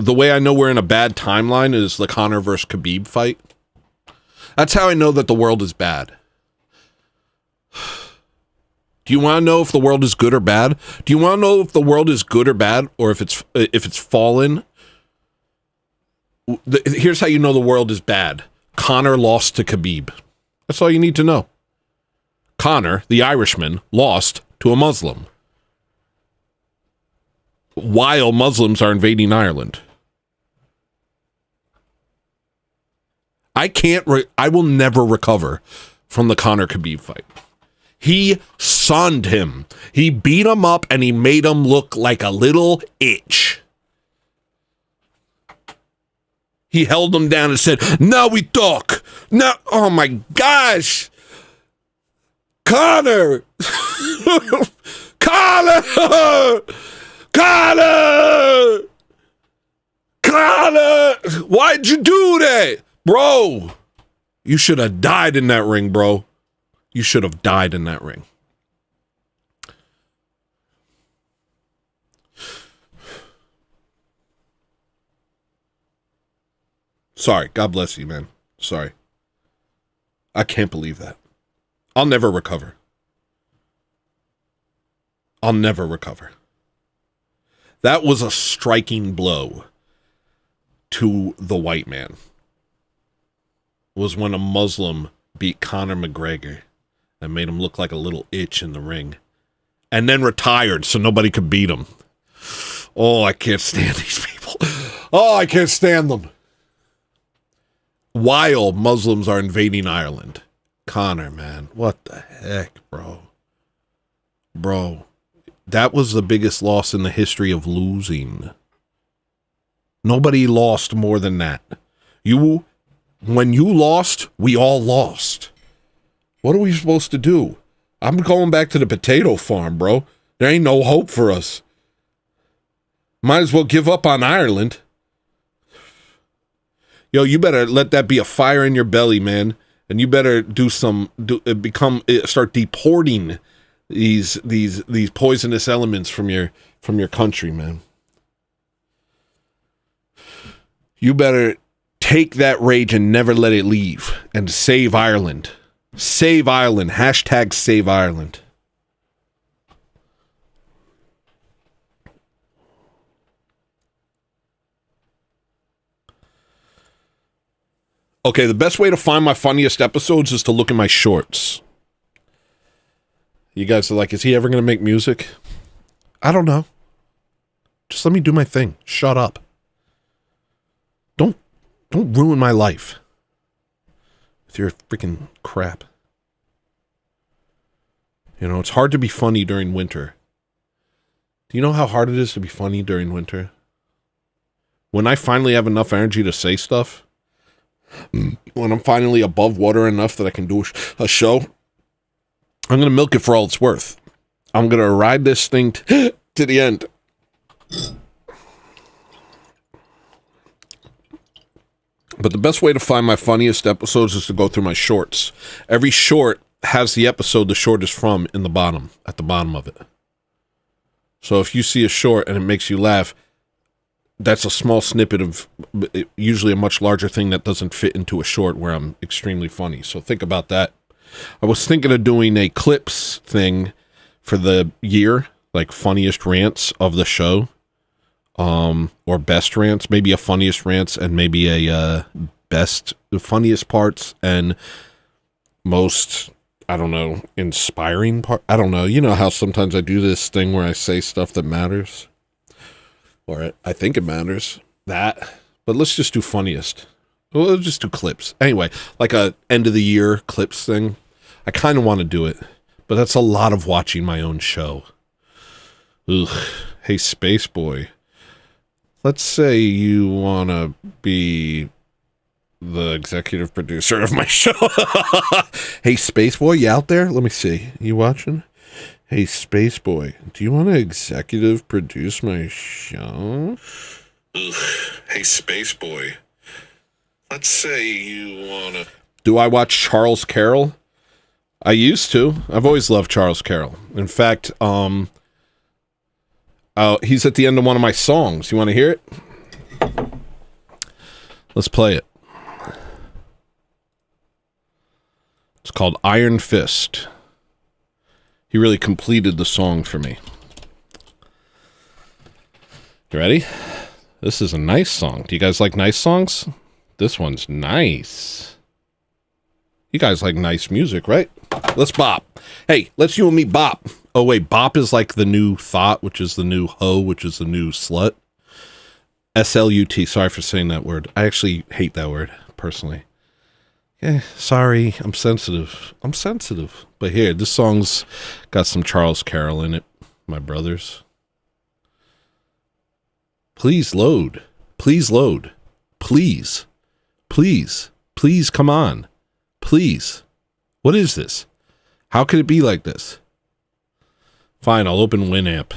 way I know we're in a bad timeline is the Conor versus Khabib fight. That's how I know that the world is bad. Do you want to know if the world is good or bad? Do you want to know if the world is good or bad, or if it's fallen? Here's how you know the world is bad. Conor lost to Khabib. That's all you need to know. Conor, the Irishman, lost to a Muslim, while Muslims are invading Ireland. I will never recover from the Conor Khabib fight. He sunned him. He beat him up and he made him look like a little itch. He held him down and said, "Now we talk." Now, oh my gosh. Conor! Conor! Conor! Conor! Why'd you do that? Bro, you should have died in that ring, bro. You should have died in that ring. Sorry. God bless you, man. Sorry. I can't believe that. I'll never recover. I'll never recover. That was a striking blow to the white man. Was when a Muslim beat Conor McGregor and made him look like a little itch in the ring. And then retired so nobody could beat him. Oh, I can't stand these people. Oh, I can't stand them. While Muslims are invading Ireland. Conor, man. What the heck, bro? Bro, that was the biggest loss in the history of losing. Nobody lost more than that. When you lost, we all lost. What are we supposed to do? I'm going back to the potato farm, bro. There ain't no hope for us. Might as well give up on Ireland. Yo, you better let that be a fire in your belly, man. And you better start deporting these poisonous elements from your country, man. You better take that rage and never let it leave and save Ireland. Save Ireland. Hashtag save Ireland. Okay, the best way to find my funniest episodes is to look in my shorts. You guys are like, is he ever going to make music? I don't know. Just let me do my thing. Shut up. Don't ruin my life with your freaking crap. You know, it's hard to be funny during winter. Do you know how hard it is to be funny during winter? When I finally have enough energy to say stuff, when I'm finally above water enough that I can do a show, I'm going to milk it for all it's worth. I'm going to ride this thing to the end. But the best way to find my funniest episodes is to go through my shorts. Every short has the episode the short is from in the bottom, at the bottom of it. So if you see a short and it makes you laugh, that's a small snippet of usually a much larger thing that doesn't fit into a short where I'm extremely funny. So think about that I was thinking of doing a clips thing for the year, like funniest rants of the show, or best rants, maybe a funniest rants and maybe a the funniest parts and most, I don't know, inspiring part. I don't know. You know how sometimes I do this thing where I say stuff that matters, or I think it matters. That, but let's just do funniest. We'll just do clips. Anyway, like a end of the year clips thing. I kind of want to do it, but that's a lot of watching my own show. Ugh. Hey, Space Boy. Let's say you want to be the executive producer of my show. Hey, Space Boy, you out there? Let me see. You watching? Hey, Space Boy, do you want to executive produce my show? Ugh. Hey, Space Boy. Let's say you want to... Do I watch Charles Carroll? I used to. I've always loved Charles Carroll. In fact, he's at the end of one of my songs. You want to hear it? Let's play it. It's called Iron Fist. He really completed the song for me. You ready? This is a nice song. Do you guys like nice songs? This one's nice. You guys like nice music, right? Let's bop. Hey, let's you and me bop. Oh, wait, bop is like the new thought, which is the new hoe, which is the new slut. S-L-U-T. Sorry for saying that word. I actually hate that word, personally. Yeah, sorry. I'm sensitive. But here, this song's got some Charles Carroll in it, my brothers. Please load. Please load. Please. Please. Please, come on. Please. What is this? How could it be like this? Fine, I'll open Winamp.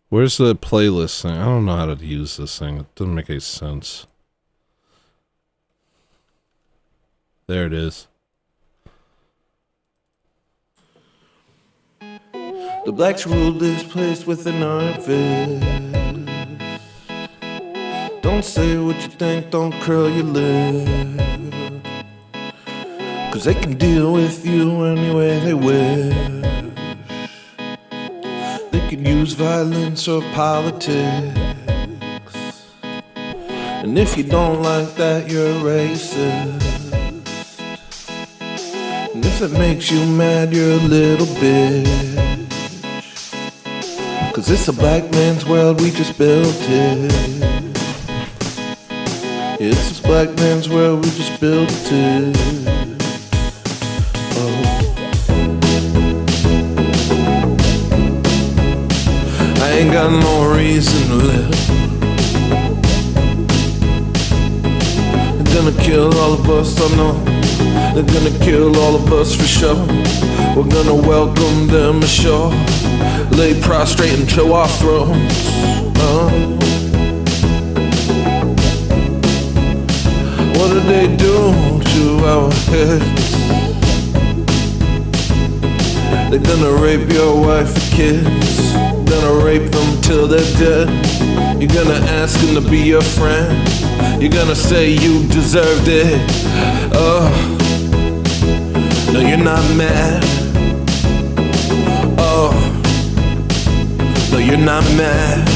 Where's the playlist thing? I don't know how to use this thing. It doesn't make any sense. There it is. The blacks rule this place with an iron fist. Don't say what you think, don't curl your lip. 'Cause they can deal with you any way they wish. They can use violence or politics. And if you don't like that, you're a racist. And if it makes you mad, you're a little bitch. 'Cause it's a black man's world, we just built it. It's a black man's world, we just built it. Oh. I ain't got no reason to live. They're gonna kill all of us, I know. They're gonna kill all of us for sure. We're gonna welcome them ashore. Lay prostrate and show our thrones. What did they do to our heads? They're gonna rape your wife and kids. Gonna rape them till they're dead. You're gonna ask them to be your friend. You're gonna say you deserved it. No, you're not mad. No, you're not mad.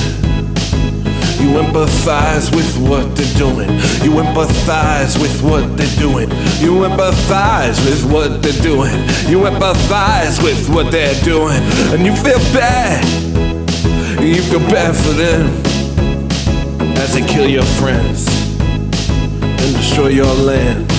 You empathize with what they're doing. You empathize with what they're doing. You empathize with what they're doing. You empathize with what they're doing. And you feel bad. You feel bad for them as they kill your friends and destroy your land.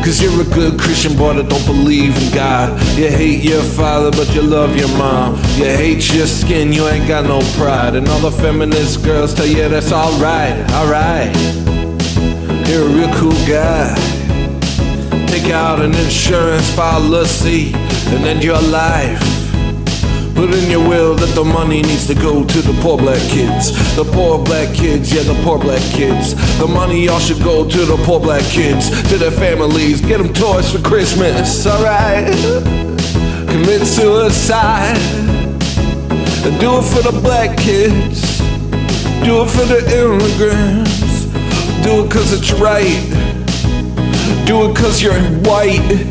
'Cause you're a good Christian boy that don't believe in God. You hate your father but you love your mom. You hate your skin, you ain't got no pride. And all the feminist girls tell you that's alright, alright. You're a real cool guy. Take out an insurance policy and end your life Put in your will that the money needs to go to the poor black kids. The poor black kids, yeah, the poor black kids. The money all should go to the poor black kids, to their families. Get them toys for Christmas, alright? Commit suicide. And do it for the black kids. Do it for the immigrants. Do it cause it's right. Do it cause you're white.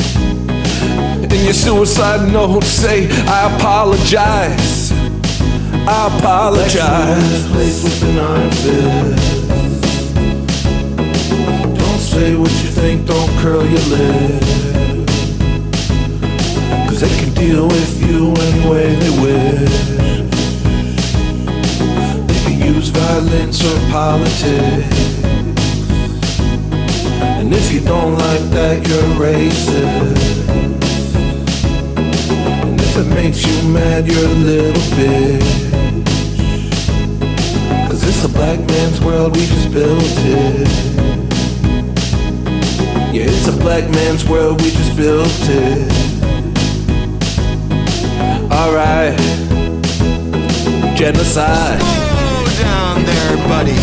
In your suicide note say, I apologize. I apologize. Place with an iron fist. Don't say what you think, don't curl your lip. Cause they can deal with you any way they wish. They can use violence or politics. And if you don't like that, you're racist. If it makes you mad, you're a little bitch. Cause it's a black man's world, we just built it. Yeah, it's a black man's world, we just built it. Alright, genocide. Slow down there, buddy.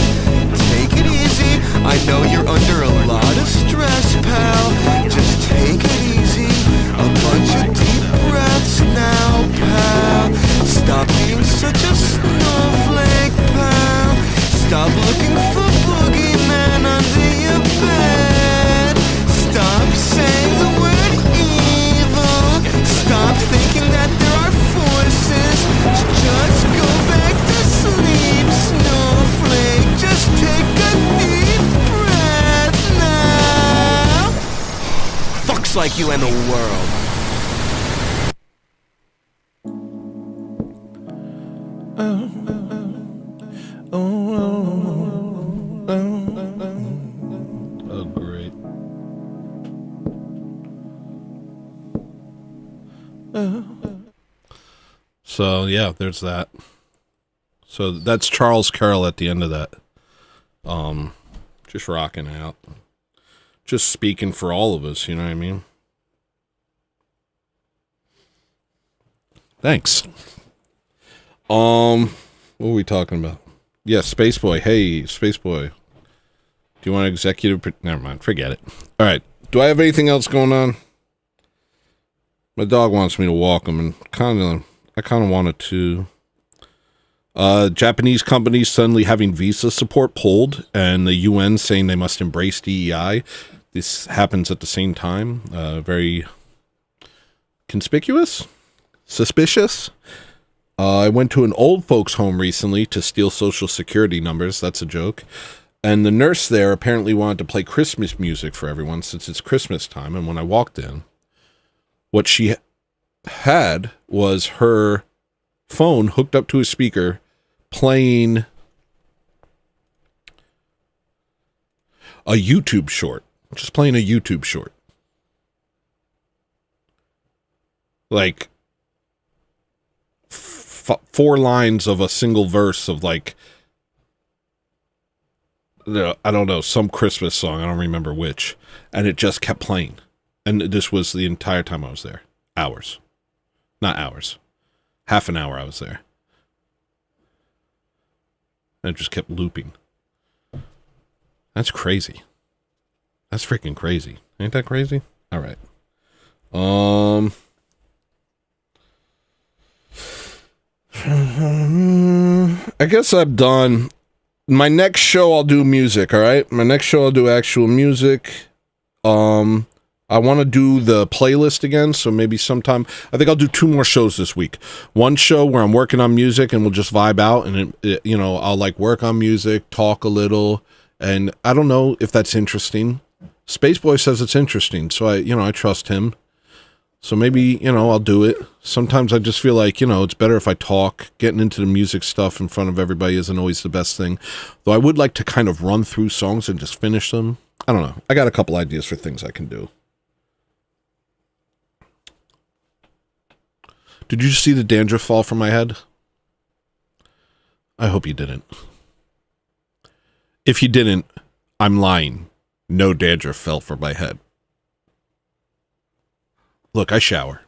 Take it easy. I know you're under a lot of stress, pal. Just take it easy. A bunch of deep breaths now, pal. Stop being such a snowflake, pal. Stop looking for boogeyman under your bed. Stop saying the word evil. Stop thinking that there are forces. Just go back to sleep, snowflake. Just take a deep breath now. Fucks like you and the world. Oh, great. So, yeah, there's that. So that's Charles Carroll at the end of that. Just rocking out. Just speaking for all of us, you know what I mean? Thanks. What were we talking about? Yeah, Spaceboy. Hey, Spaceboy. Do you want executive... Never mind, forget it. All right. Do I have anything else going on? My dog wants me to walk him, and I kind of wanted to. Japanese companies suddenly having visa support pulled, and the UN saying they must embrace DEI. This happens at the same time. Very conspicuous? Suspicious? I went to an old folks' home recently to steal social security numbers. That's a joke. And the nurse there apparently wanted to play Christmas music for everyone since it's Christmas time. And when I walked in, what she had was her phone hooked up to a speaker playing a YouTube short. Just playing a YouTube short. Like 4 lines of a single verse of like, I don't know, some Christmas song. I don't remember which. And it just kept playing. And this was the entire time I was there. Hours. Not hours. Half an hour I was there. And it just kept looping. That's crazy. That's freaking crazy. Ain't that crazy? All right. I guess I'm done. My next show I'll do music, all right? My next show I'll do actual music. I want to do the playlist again, so maybe sometime. I think I'll do 2 more shows this week. One show where I'm working on music and we'll just vibe out, and I'll like work on music, talk a little, and I don't know if that's interesting. Spaceboy says it's interesting, so I trust him. So maybe, I'll do it. Sometimes I just feel like, it's better if I talk. Getting into the music stuff in front of everybody isn't always the best thing. Though I would like to kind of run through songs and just finish them. I don't know. I got a couple ideas for things I can do. Did you see the dandruff fall from my head? I hope you didn't. If you didn't, I'm lying. No dandruff fell from my head. Look, I shower.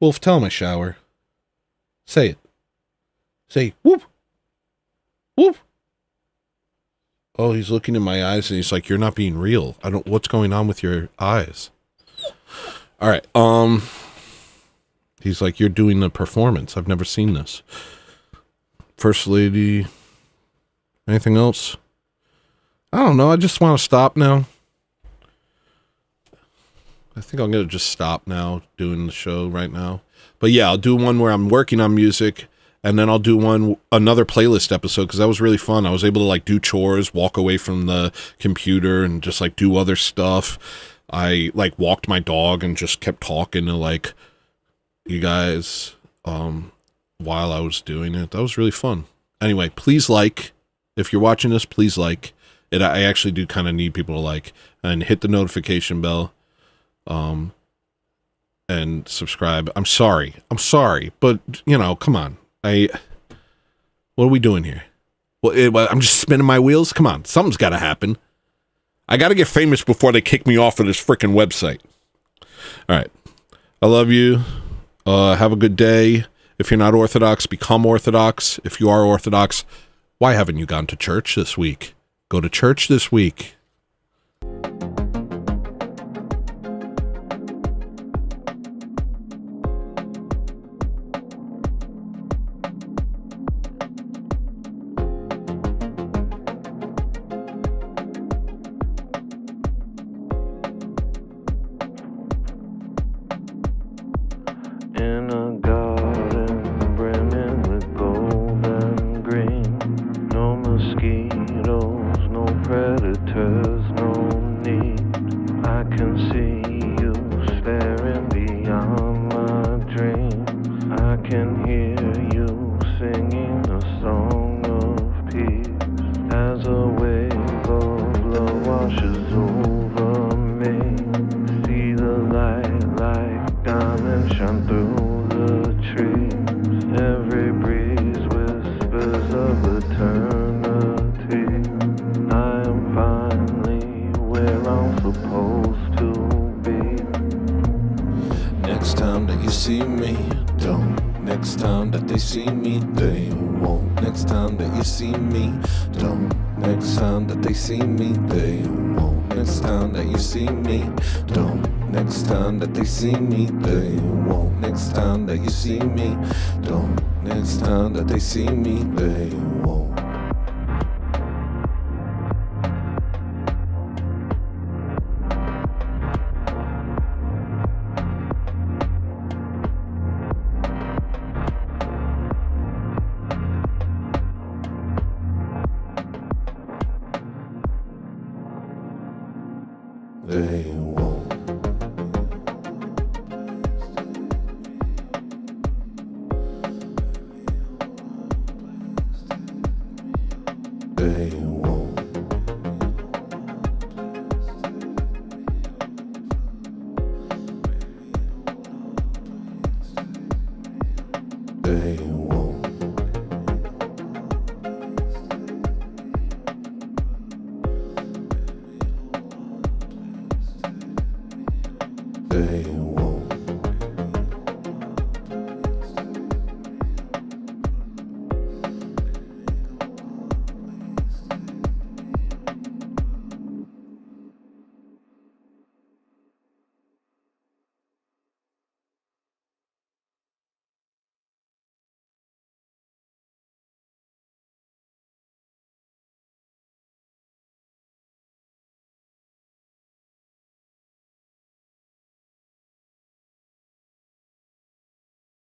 Wolf, tell him I shower. Say it. Say whoop. Whoop. Oh, he's looking in my eyes and he's like, "You're not being real. What's going on with your eyes?" All right. He's like, "You're doing the performance. I've never seen this." First lady. Anything else? I don't know. I just want to stop now. I think I'm going to just stop now doing the show right now. But yeah, I'll do one where I'm working on music, and then I'll do another playlist episode, because that was really fun. I was able to like do chores, walk away from the computer, and just like do other stuff. I like walked my dog and just kept talking to like you guys while I was doing it. That was really fun. Anyway, please like. If you're watching this, please like it. I actually do kind of need people to like, and hit the notification bell, and subscribe. I'm sorry, but you know, come on. What are we doing here? Well, I'm just spinning my wheels. Come on, something's got to happen. I got to get famous before they kick me off of this freaking website. All right, I love you. Have a good day. If you're not Orthodox, become Orthodox. If you are Orthodox, why haven't you gone to church this week? Go to church this week. In a garden brimming with gold and green. No mosquitoes, no predators, no need. I can see you staring beyond my dreams. I can hear you singing a song of peace as a wave of love washes over me. See the light like diamonds shine through the trees. Every breeze whispers of eternity. I am finally where I'm supposed to be. Next time that you see me, don't. Next time that they see me, they won't. Next time that you see me, don't. Next time that they see me, they won't. Next time that you see me, don't. Next time that they see me, they won't. Next time that you see me, don't. Next time that they see me, they won't. They won't. They won't. They won't.